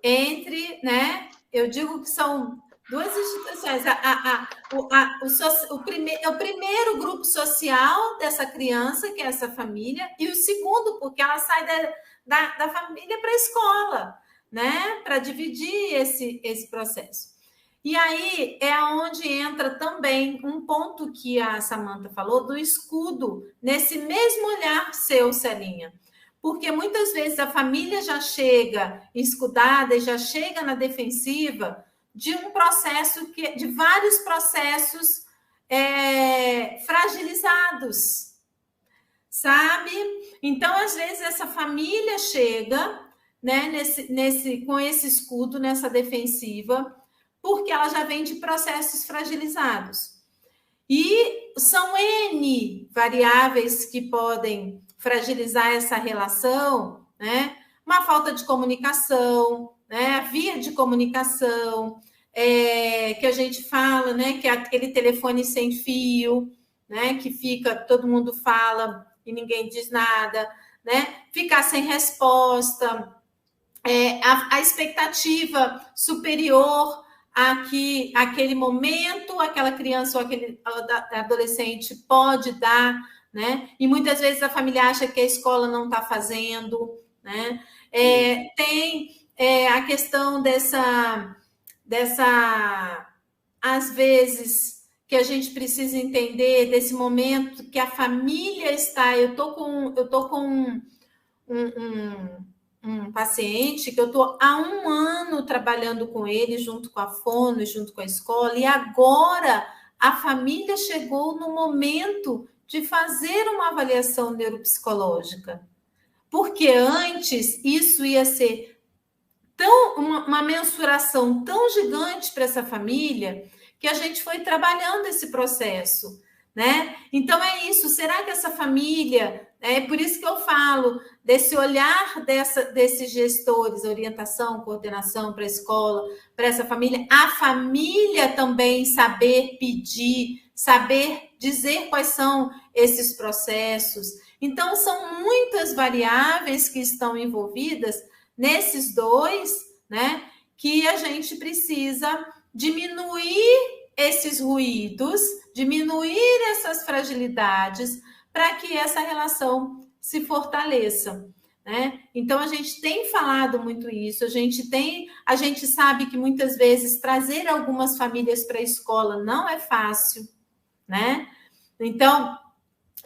entre, né? Eu digo que são Duas instituições. O primeiro grupo social dessa criança, que é essa família, e o segundo, porque ela sai da família para a escola, né? Para dividir esse processo. E aí é onde entra também um ponto que a Samantha falou do escudo, nesse mesmo olhar seu, Celinha. Porque muitas vezes a família já chega escudada e já chega na defensiva de um processo, de vários processos fragilizados, sabe? Então, às vezes, essa família chega, né, com esse escudo, nessa defensiva, porque ela já vem de processos fragilizados. E são N variáveis que podem fragilizar essa relação, né? Uma falta de comunicação, né? A via de comunicação, que a gente fala, né? Que é aquele telefone sem fio, né? Que fica, todo mundo fala e ninguém diz nada, né? Ficar sem resposta, a expectativa superior aquele momento, aquela criança ou aquele adolescente pode dar, né? E muitas vezes a família acha que a escola não está fazendo, né? Tem a questão dessa, às vezes, que a gente precisa entender desse momento que a família está. Eu tô com um paciente que eu estou há 1 ano trabalhando com ele, junto com a fono e junto com a escola, e agora a família chegou no momento de fazer uma avaliação neuropsicológica. Porque antes isso ia ser uma mensuração tão gigante para essa família que a gente foi trabalhando esse processo, né? Então é isso. Será que essa família... É por isso que eu falo desse olhar desses gestores, orientação, coordenação para a escola, para essa família, a família também saber pedir, saber dizer quais são esses processos. Então, são muitas variáveis que estão envolvidas nesses dois, né? Que a gente precisa diminuir esses ruídos, diminuir essas fragilidades, para que essa relação se fortaleça, né? Então, a gente tem falado muito isso, a gente sabe que muitas vezes trazer algumas famílias para a escola não é fácil, né? Então,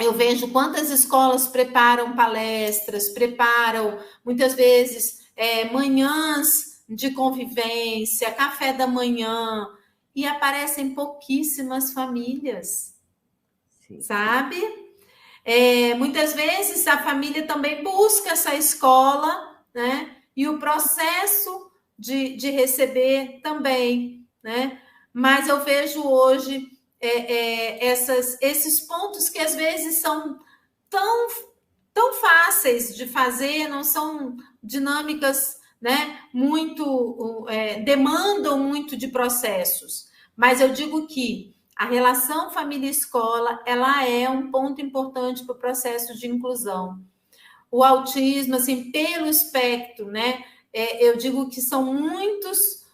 eu vejo quantas escolas preparam palestras, preparam, muitas vezes, manhãs de convivência, café da manhã, e aparecem pouquíssimas famílias, sim, sabe? Muitas vezes a família também busca essa escola, né? E o processo de receber também, né? Mas eu vejo hoje esses pontos que às vezes são tão fáceis de fazer, não são dinâmicas, né? Muito demandam muito de processos. Mas eu digo que a relação família-escola, ela é um ponto importante para o processo de inclusão. O autismo, assim, pelo espectro, né? Eu digo que são muitos...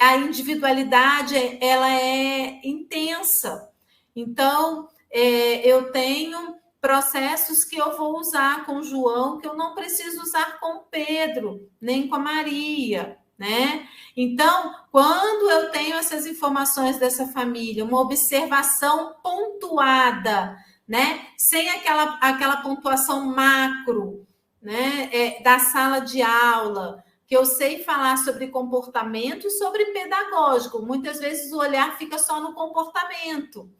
a individualidade, ela é intensa. Então, eu tenho processos que eu vou usar com o João, que eu não preciso usar com o Pedro, nem com a Maria, né? Então, quando eu tenho essas informações dessa família, uma observação pontuada, né? Sem aquela pontuação macro, né? Da sala de aula, que eu sei falar sobre comportamento e sobre pedagógico. Muitas vezes o olhar fica só no comportamento,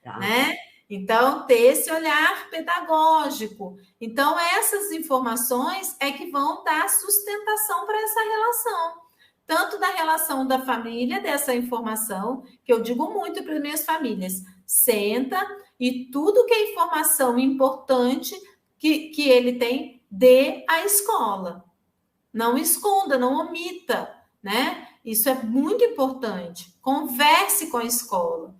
né? Então, ter esse olhar pedagógico. Então, essas informações é que vão dar sustentação para essa relação. Tanto da relação da família, dessa informação, que eu digo muito para as minhas famílias. Senta e tudo que é informação importante que ele tem, dê à escola. Não esconda, não omita, né? Isso é muito importante. Converse com a escola.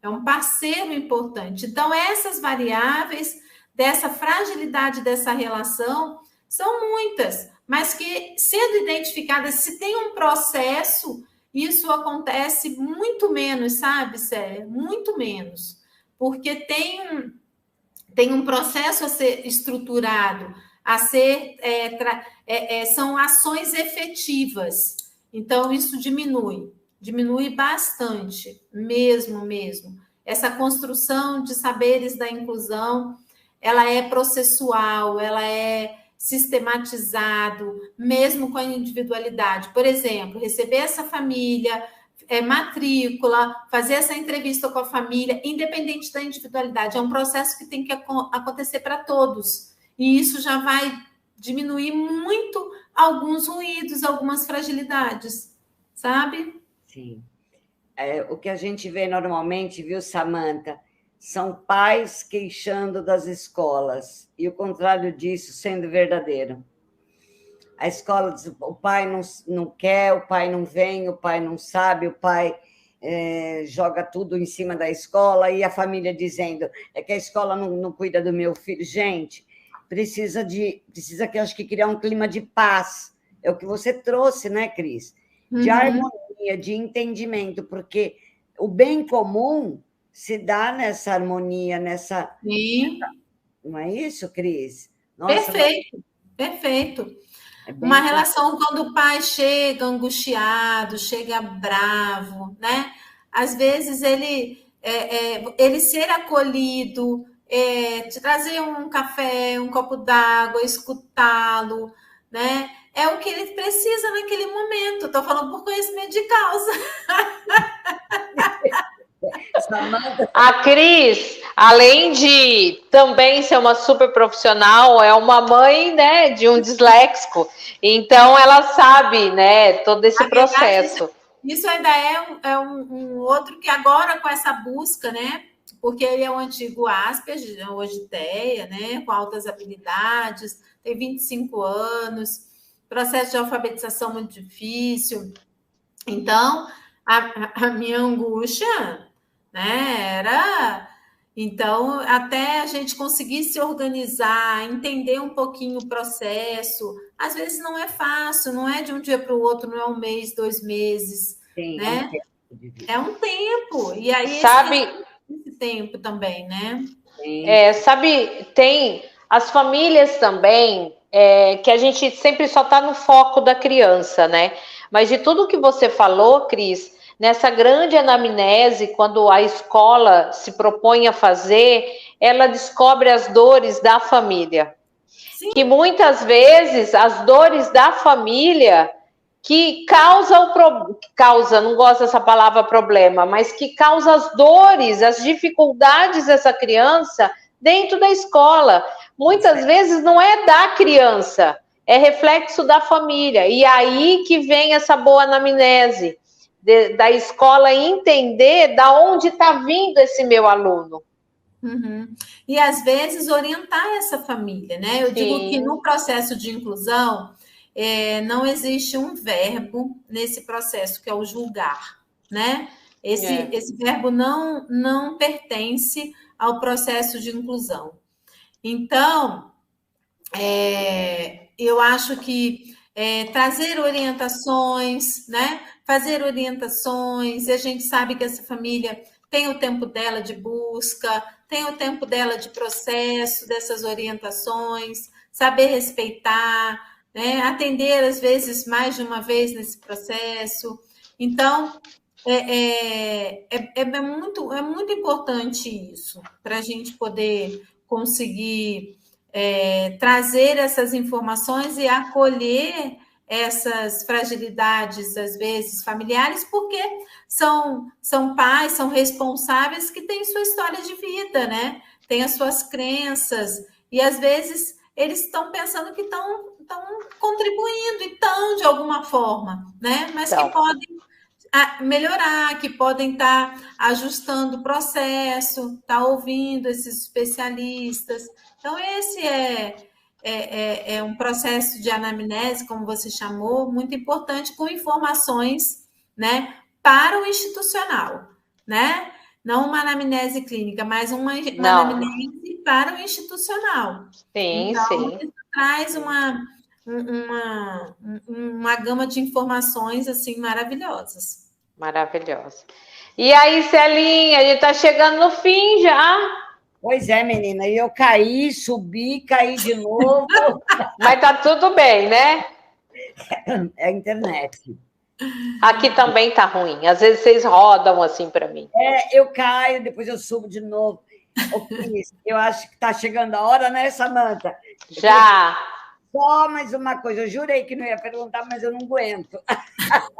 É um parceiro importante. Então, essas variáveis dessa fragilidade dessa relação são muitas, mas que, sendo identificadas, se tem um processo, isso acontece muito menos, sabe, Célia? Muito menos. Porque tem um processo a ser estruturado, a ser são ações efetivas. Então, isso diminui bastante, mesmo. Essa construção de saberes da inclusão, ela é processual, ela é sistematizado, mesmo com a individualidade. Por exemplo, receber essa família, matrícula, fazer essa entrevista com a família, independente da individualidade. É um processo que tem que acontecer para todos. E isso já vai diminuir muito alguns ruídos, algumas fragilidades, sabe? Sim. O que a gente vê normalmente, viu, Samantha, são pais queixando das escolas, e o contrário disso sendo verdadeiro. A escola diz, o pai não quer, o pai não vem, o pai não sabe, o pai joga tudo em cima da escola, e a família dizendo, é que a escola não cuida do meu filho. Gente, precisa que acho que criar um clima de paz. É o que você trouxe, né, Cris? De harmonia, de entendimento, porque o bem comum se dá nessa harmonia, nessa... Sim. Não é isso, Cris? Nossa, perfeito. Uma relação quando o pai chega angustiado, chega bravo, né? Às vezes ele ser acolhido, te trazer um café, um copo d'água, escutá-lo, né? É o que ele precisa naquele momento. Estou falando por conhecimento de causa. A Cris, além de também ser uma super profissional, é uma mãe, né, de um disléxico. Então, ela sabe, né, todo esse processo. Isso ainda é um outro que agora, com essa busca, né, porque ele é um antigo Asperger, hoje TEA, né, com altas habilidades, tem 25 anos, processo de alfabetização muito difícil. Então, a minha angústia, né, era... Então, até a gente conseguir se organizar, entender um pouquinho o processo, às vezes não é fácil, não é de um dia para o outro, não é um mês, 2 meses, sim, né? É um tempo. E aí, esse tempo também, né? Sabe, tem as famílias também, que a gente sempre só está no foco da criança, né? Mas de tudo que você falou, Cris, nessa grande anamnese, quando a escola se propõe a fazer, ela descobre as dores da família. Sim. Que muitas vezes as dores da família que causa, não gosto dessa palavra problema, mas que causa as dores, as dificuldades dessa criança dentro da escola. Muitas vezes não é da criança, é reflexo da família. E aí que vem essa boa anamnese da escola entender da onde está vindo esse meu aluno. E às vezes orientar essa família, né? Eu digo que no processo de inclusão não existe um verbo nesse processo, que é o julgar, né? Esse verbo não pertence ao processo de inclusão. Então, eu acho que trazer orientações, né? Fazer orientações, e a gente sabe que essa família tem o tempo dela de busca, tem o tempo dela de processo, dessas orientações, saber respeitar, né? Atender, às vezes, mais de uma vez nesse processo. Então, é muito importante isso, para a gente poder conseguir trazer essas informações e acolher essas fragilidades, às vezes, familiares, porque são pais, são responsáveis que têm sua história de vida, né? Têm as suas crenças, e às vezes eles estão pensando que estão contribuindo, e estão de alguma forma, né? Mas que podem melhorar, que podem estar ajustando o processo, estar ouvindo esses especialistas. Então, esse é um processo de anamnese, como você chamou, muito importante, com informações, né, para o institucional, né? Não uma anamnese clínica, mas uma anamnese para o institucional. Sim, então, sim. Isso traz uma gama de informações assim maravilhosas. Maravilhosa. E aí, Celinha, a gente está chegando no fim já. Pois é, menina, e eu caí, subi, caí de novo. Mas tá tudo bem, né? É a internet. Aqui também tá ruim. Às vezes vocês rodam assim para mim. Eu caio, depois eu subo de novo. Ô, Cris, eu acho que está chegando a hora, né, Samanta? Já. Só mais uma coisa, eu jurei que não ia perguntar, mas eu não aguento.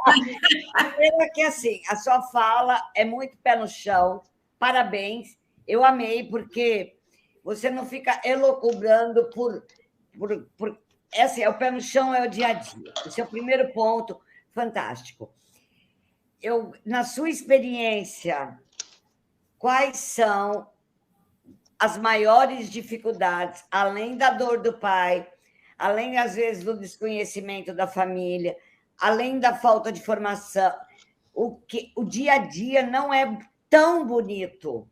Primeiro é que, assim, a sua fala é muito pé no chão, parabéns, eu amei, porque você não fica elucubrando assim, o pé no chão é o dia a dia. Esse é o primeiro ponto, fantástico. Na sua experiência, quais são as maiores dificuldades, além da dor do pai, além, às vezes, do desconhecimento da família, além da falta de formação? O dia a dia não é tão bonito.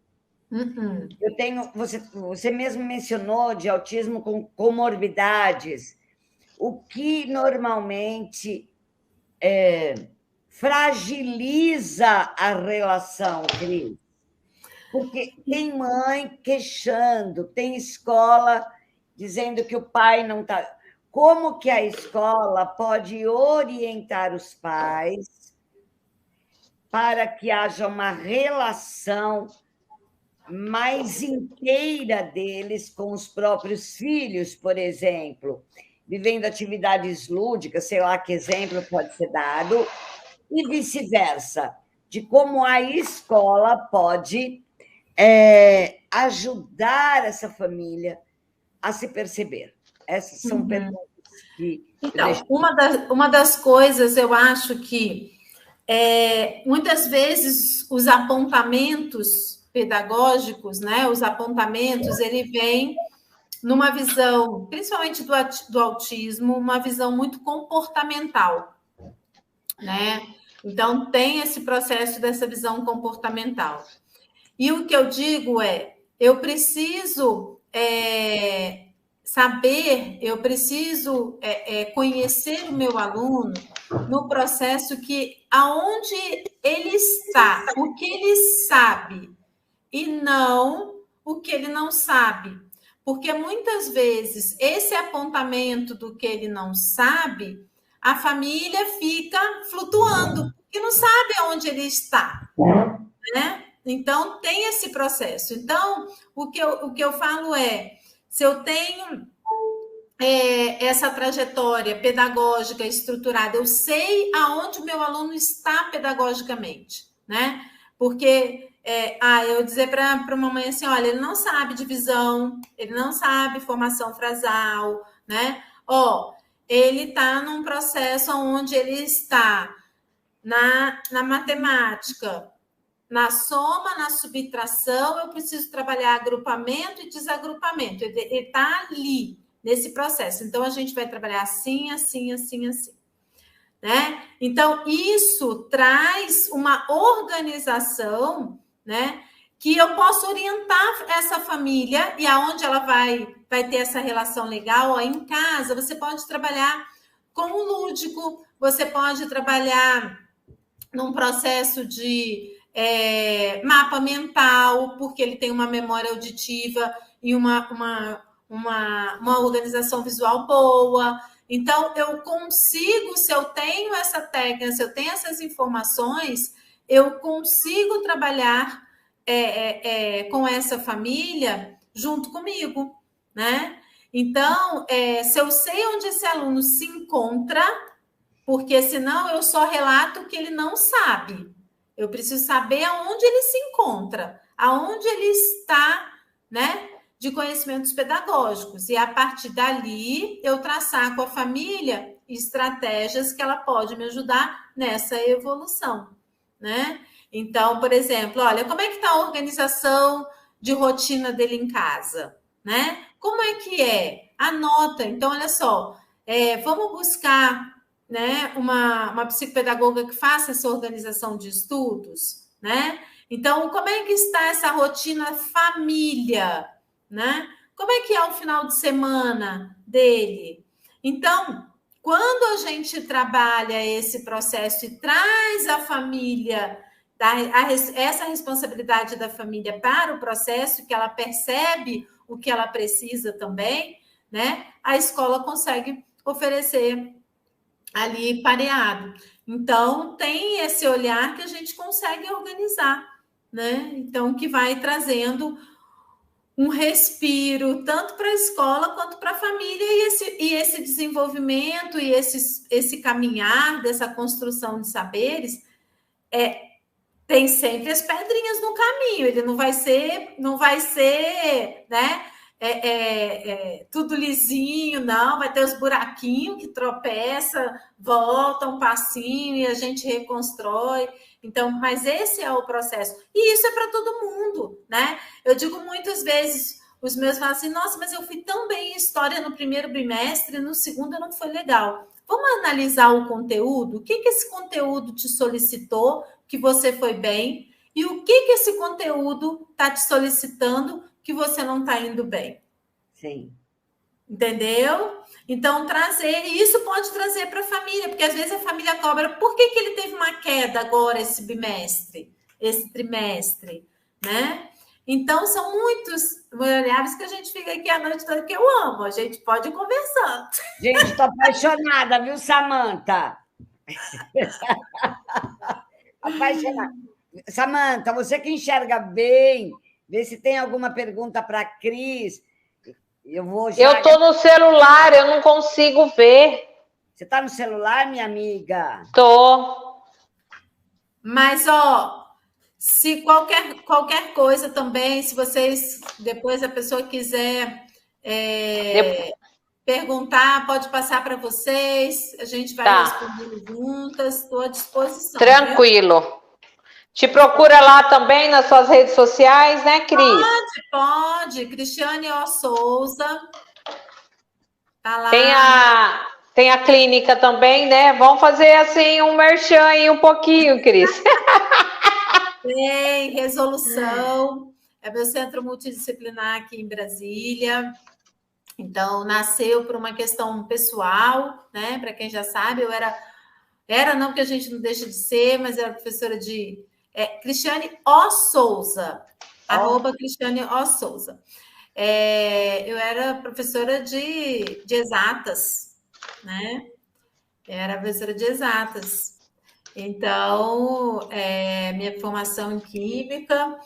Você mesmo mencionou de autismo com comorbidades. O que normalmente fragiliza a relação, Cris? Porque tem mãe queixando, tem escola dizendo que o pai não está. Como que a escola pode orientar os pais para que haja uma relação mais inteira deles com os próprios filhos, por exemplo, vivendo atividades lúdicas, sei lá que exemplo pode ser dado, e vice-versa, de como a escola pode ajudar essa família a se perceber. Essas são perguntas que... Então, uma das coisas, eu acho que muitas vezes os apontamentos pedagógicos, né? Os apontamentos, ele vem numa visão, principalmente do autismo, uma visão muito comportamental, né? Então, tem esse processo dessa visão comportamental. E o que eu digo eu preciso saber, eu preciso conhecer o meu aluno no processo aonde ele está, o que ele sabe, e não o que ele não sabe. Porque muitas vezes esse apontamento do que ele não sabe, a família fica flutuando, porque não sabe aonde ele está, né? Então, tem esse processo. Então, o que eu falo se eu tenho essa trajetória pedagógica estruturada, eu sei aonde o meu aluno está pedagogicamente, né? Porque eu dizer para uma mãe assim, olha, ele não sabe divisão, ele não sabe formação frasal, né? Ele está num processo onde ele está na matemática, na soma, na subtração, eu preciso trabalhar agrupamento e desagrupamento. Ele está ali, nesse processo. Então, a gente vai trabalhar assim, assim, assim, assim. Né? Então, isso traz uma organização, né? Que eu posso orientar essa família e aonde ela vai ter essa relação legal. Em casa, você pode trabalhar com o lúdico, você pode trabalhar num processo de mapa mental, porque ele tem uma memória auditiva e uma organização visual boa. Então, eu consigo, se eu tenho essa técnica, se eu tenho essas informações, eu consigo trabalhar com essa família junto comigo, né? Então, se eu sei onde esse aluno se encontra, porque senão eu só relato que ele não sabe. Eu preciso saber aonde ele se encontra, aonde ele está, né, de conhecimentos pedagógicos. E a partir dali, eu traçar com a família estratégias que ela pode me ajudar nessa evolução, né? Então, por exemplo, olha, como é que está a organização de rotina dele em casa, né? Como é que é? Anota. Então, olha só, vamos buscar, né, uma psicopedagoga que faça essa organização de estudos, né? Então, como é que está essa rotina família, né? Como é que é o final de semana dele? Então, quando a gente trabalha esse processo e traz a família, essa responsabilidade da família para o processo, que ela percebe o que ela precisa também, né? A escola consegue oferecer ali pareado. Então, tem esse olhar que a gente consegue organizar, né? Então, que vai trazendo um respiro tanto para a escola quanto para a família, e esse desenvolvimento e esse caminhar dessa construção de saberes tem sempre as pedrinhas no caminho, ele não vai ser, né? Tudo lisinho, não, vai ter os buraquinhos que tropeça, volta um passinho e a gente reconstrói. Então, mas esse é o processo. E isso é para todo mundo, né? Eu digo muitas vezes, os meus falam assim, nossa, mas eu fui tão bem em história no primeiro bimestre, no segundo não foi legal. Vamos analisar o conteúdo? O que esse conteúdo te solicitou, que você foi bem? E o que esse conteúdo está te solicitando que você não está indo bem? Sim. Entendeu? Então, e isso pode trazer para a família, porque às vezes a família cobra, por que ele teve uma queda agora esse bimestre, esse trimestre, né? Então, são muitos variáveis que a gente fica aqui a noite toda, que eu amo, a gente pode ir conversando. Gente, estou apaixonada, viu, Samanta? Apaixonada. Samanta, você que enxerga bem, vê se tem alguma pergunta para a Cris. Eu estou no celular, eu não consigo ver. Você está no celular, minha amiga? Tô. Mas, ó, se qualquer coisa também, se vocês, depois a pessoa quiser perguntar, pode passar para vocês, a gente vai respondendo juntas, estou à disposição. Tranquilo. Viu? Te procura lá também nas suas redes sociais, né, Cris? Pode. Cristiane O. Souza. Tá lá. Tem a clínica também, né? Vamos fazer assim um merchan aí um pouquinho, Cris. Tem, Resolução. É meu centro multidisciplinar aqui em Brasília. Então, nasceu por uma questão pessoal, né? Para quem já sabe, eu era não, porque a gente não deixa de ser, mas era professora de Cristiane O. Souza, @ Cristiane O. Souza. Eu era professora de exatas, né? Eu era professora de exatas. Então, minha formação em química,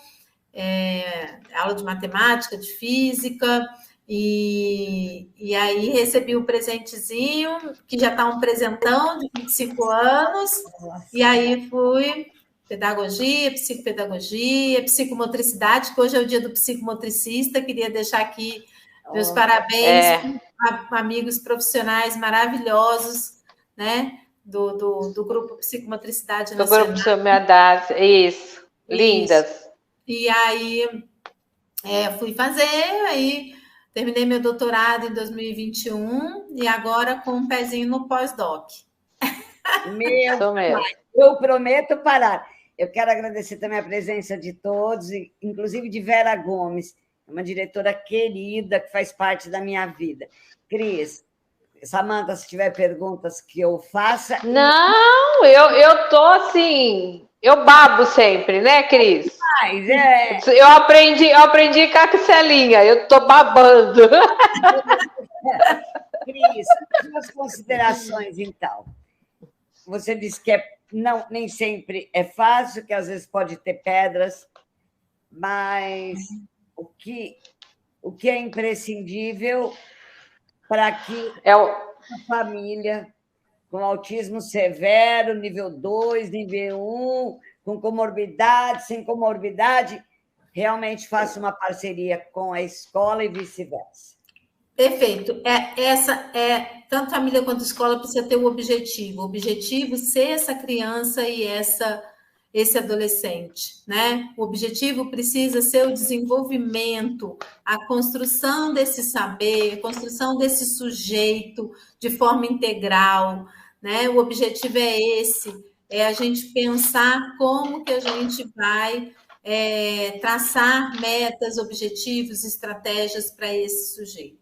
aula de matemática, de física, e aí recebi um presentezinho, que já está um presentão de 25 anos, e aí fui pedagogia, psicopedagogia, psicomotricidade, que hoje é o dia do psicomotricista, queria deixar aqui meus parabéns a amigos profissionais maravilhosos, né, do Grupo Psicomotricidade Nacional. Do Grupo Psicomotricidade, isso, lindas. E aí fui fazer, aí terminei meu doutorado em 2021 e agora com um pezinho no pós-doc. Eu prometo parar. Eu quero agradecer também a presença de todos, inclusive de Vera Gomes, uma diretora querida que faz parte da minha vida. Cris, Samanta, se tiver perguntas que eu faça... Não, eu tô assim... Eu babo sempre, né, Cris? Mas eu aprendi com a Celinha, eu tô babando. Cris, suas considerações, então. Você disse que nem sempre é fácil, que às vezes pode ter pedras, mas o que é imprescindível para que a família com autismo severo, nível 2, nível 1, com comorbidade, sem comorbidade, realmente faça uma parceria com a escola e vice-versa. Perfeito. Tanto família quanto escola precisa ter o objetivo. O objetivo ser essa criança e esse adolescente, né? O objetivo precisa ser o desenvolvimento, a construção desse saber, a construção desse sujeito de forma integral, né? O objetivo é esse, é a gente pensar como que a gente vai traçar metas, objetivos, estratégias para esse sujeito.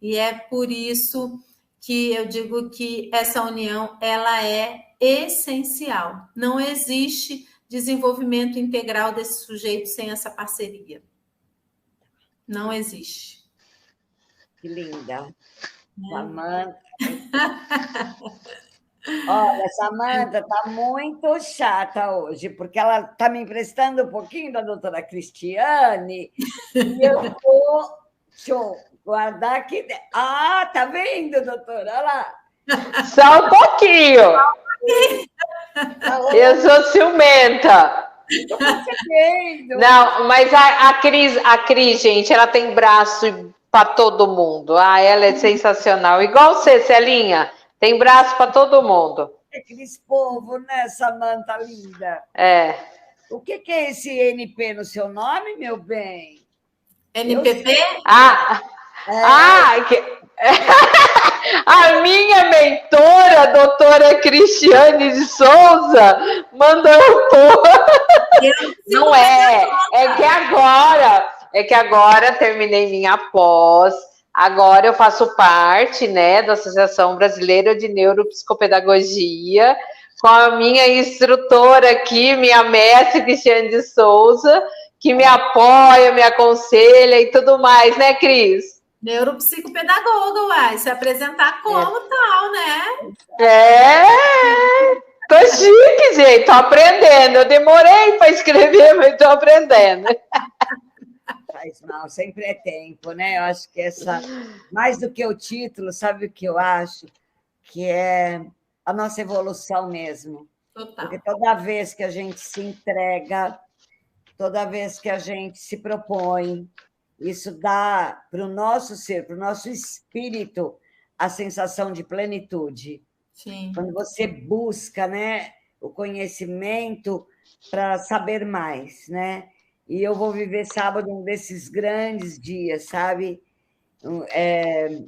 E é por isso que eu digo que essa união ela é essencial. Não existe desenvolvimento integral desse sujeito sem essa parceria. Não existe. Que linda. Samanta. Olha, Samanta está muito chata hoje, porque ela está me emprestando um pouquinho da doutora Cristiane, e eu vou. Deixa eu guardar aqui. Ah, tá vendo, doutora? Olha lá. Só um pouquinho. Eu sou ciumenta. Estou percebendo. Não, mas a Cris, gente, ela tem braço para todo mundo. Ah, ela é sensacional. Igual você, Celinha. Tem braço para todo mundo. Aqueles povo, né, Samanta linda? É. O que é esse NP no seu nome, meu bem? NPP? A minha mentora, a doutora Cristiane de Souza, mandou eu pôr. Não é. É que agora terminei minha pós. Agora eu faço parte, né, da Associação Brasileira de Neuropsicopedagogia, com a minha instrutora aqui, minha mestre Cristiane de Souza, que me apoia, me aconselha e tudo mais, né, Cris? Neuropsicopedagoga, uai, se apresentar como tal, né? Tô chique, gente, tô aprendendo. Eu demorei para escrever, mas tô aprendendo. Faz mal, sempre é tempo, né? Eu acho que mais do que o título, sabe o que eu acho? Que é a nossa evolução mesmo. Total. Porque toda vez que a gente se entrega, toda vez que a gente se propõe, isso dá para o nosso ser, para o nosso espírito, a sensação de plenitude. Sim. Quando você busca, né, o conhecimento para saber mais, né? E eu vou viver sábado um desses grandes dias, sabe?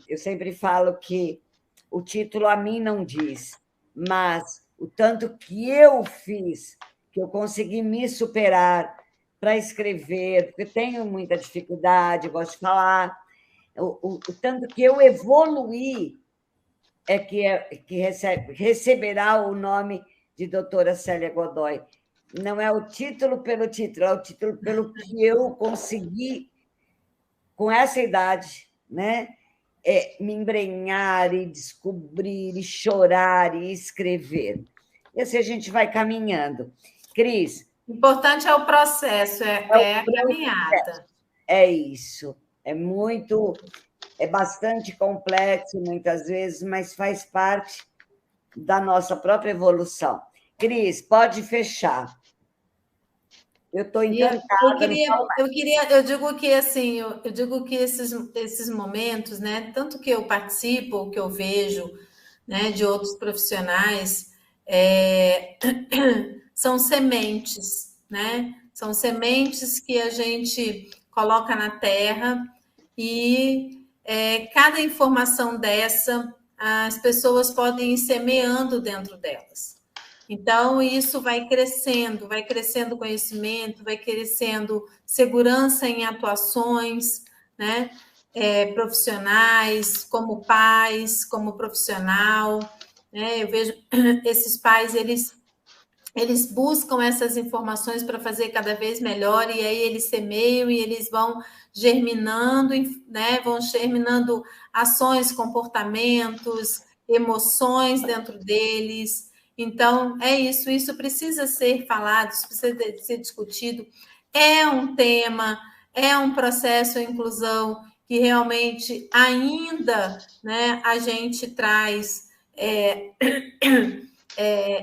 Eu sempre falo que o título a mim não diz, mas o tanto que eu fiz, que eu consegui me superar para escrever, porque tenho muita dificuldade, gosto de falar, o tanto que eu evoluí que receberá o nome de doutora Célia Godoy. Não é o título pelo título, é o título pelo que eu consegui, com essa idade, né? Me embrenhar e descobrir, e chorar, e escrever. E assim a gente vai caminhando. Cris. O importante é o processo, é a caminhada. É isso. É bastante complexo, muitas vezes, mas faz parte da nossa própria evolução. Cris, pode fechar. Eu estou encantada. Eu digo que assim, eu digo que esses momentos, né, tanto que eu participo, que eu vejo, né, de outros profissionais, são sementes, né? São sementes que a gente coloca na terra e cada informação dessa, as pessoas podem ir semeando dentro delas. Então, isso vai crescendo conhecimento, vai crescendo segurança em atuações, né? Profissionais, como pais, como profissional, né? Eu vejo esses pais, eles buscam essas informações para fazer cada vez melhor, e aí eles semeiam e eles vão germinando, né? Vão germinando ações, comportamentos, emoções dentro deles. Então, é isso precisa ser falado, isso precisa ser discutido. É um tema, é um processo de inclusão que realmente ainda, né, a gente traz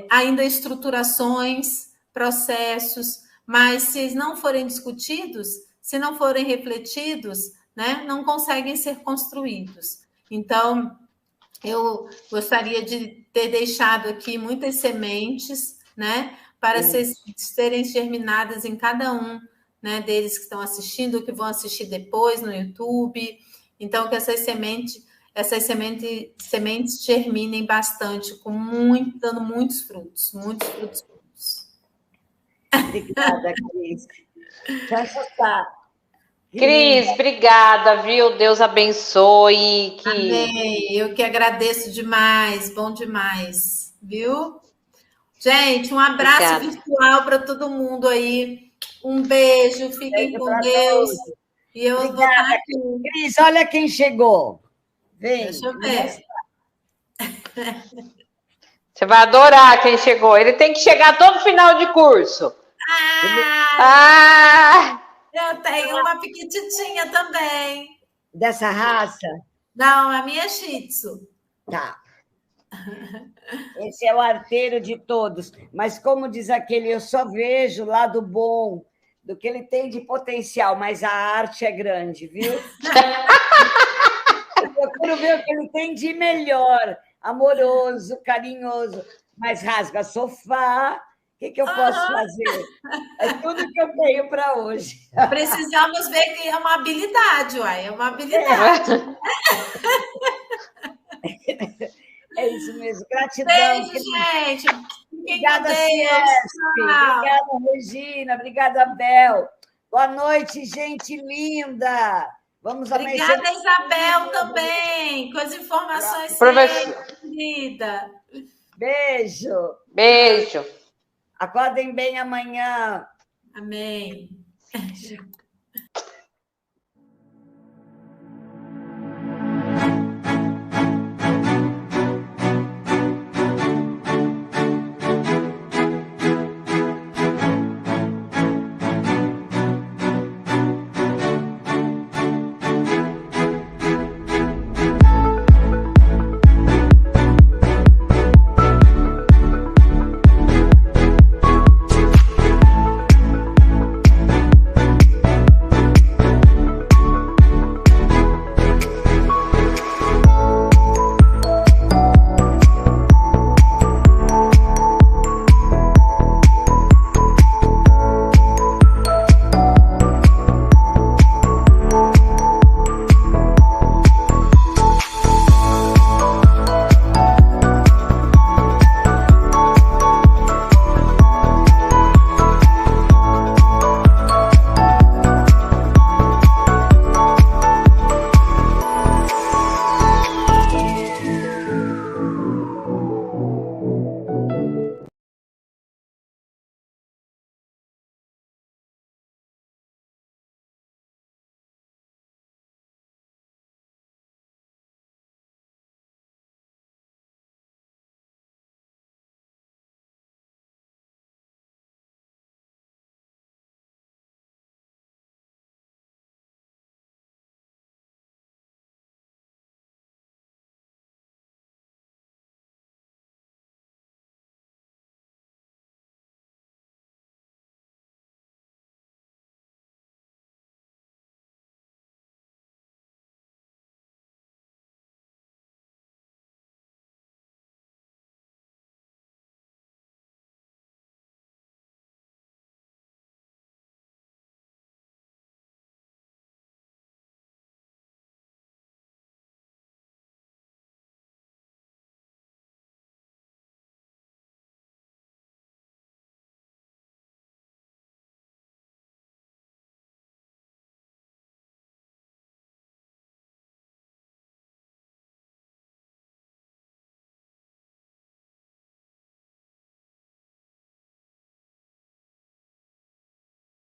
ainda estruturações, processos, mas se não forem discutidos, se não forem refletidos, né, não conseguem ser construídos. Então, eu gostaria de ter deixado aqui muitas sementes, né, para serem germinadas em cada um, né, deles que estão assistindo, que vão assistir depois no YouTube. Então, que essas sementes germinem bastante, dando muitos frutos, muitos frutos. Obrigada, Cris. Deixa eu Cris, obrigada, viu? Deus abençoe. Amém. Eu que agradeço demais. Bom demais, viu? Gente, um abraço virtual para todo mundo aí. Um beijo, fiquem com Deus. E eu vou estar aqui. Cris, olha quem chegou. Vem. Deixa eu ver. Você vai adorar quem chegou. Ele tem que chegar todo final de curso. Eu tenho uma piquititinha também. Dessa raça? Não, a minha é Shih Tzu. Tá. Esse é o arteiro de todos. Mas, como diz aquele, eu só vejo o lado bom do que ele tem de potencial, mas a arte é grande, viu? Eu procuro ver o que ele tem de melhor, amoroso, carinhoso, mas rasga sofá. O que eu posso fazer? É tudo que eu tenho para hoje. Precisamos ver que é uma habilidade, uai, é uma habilidade. É isso mesmo. Gratidão. Beijo, gente. Obrigada, Ciesp. Obrigada, Regina. Obrigada, Bel. Boa noite, gente linda. Vamos Obrigada, Isabel, também, com as informações querida. Beijo. Beijo. Acordem bem amanhã. Amém.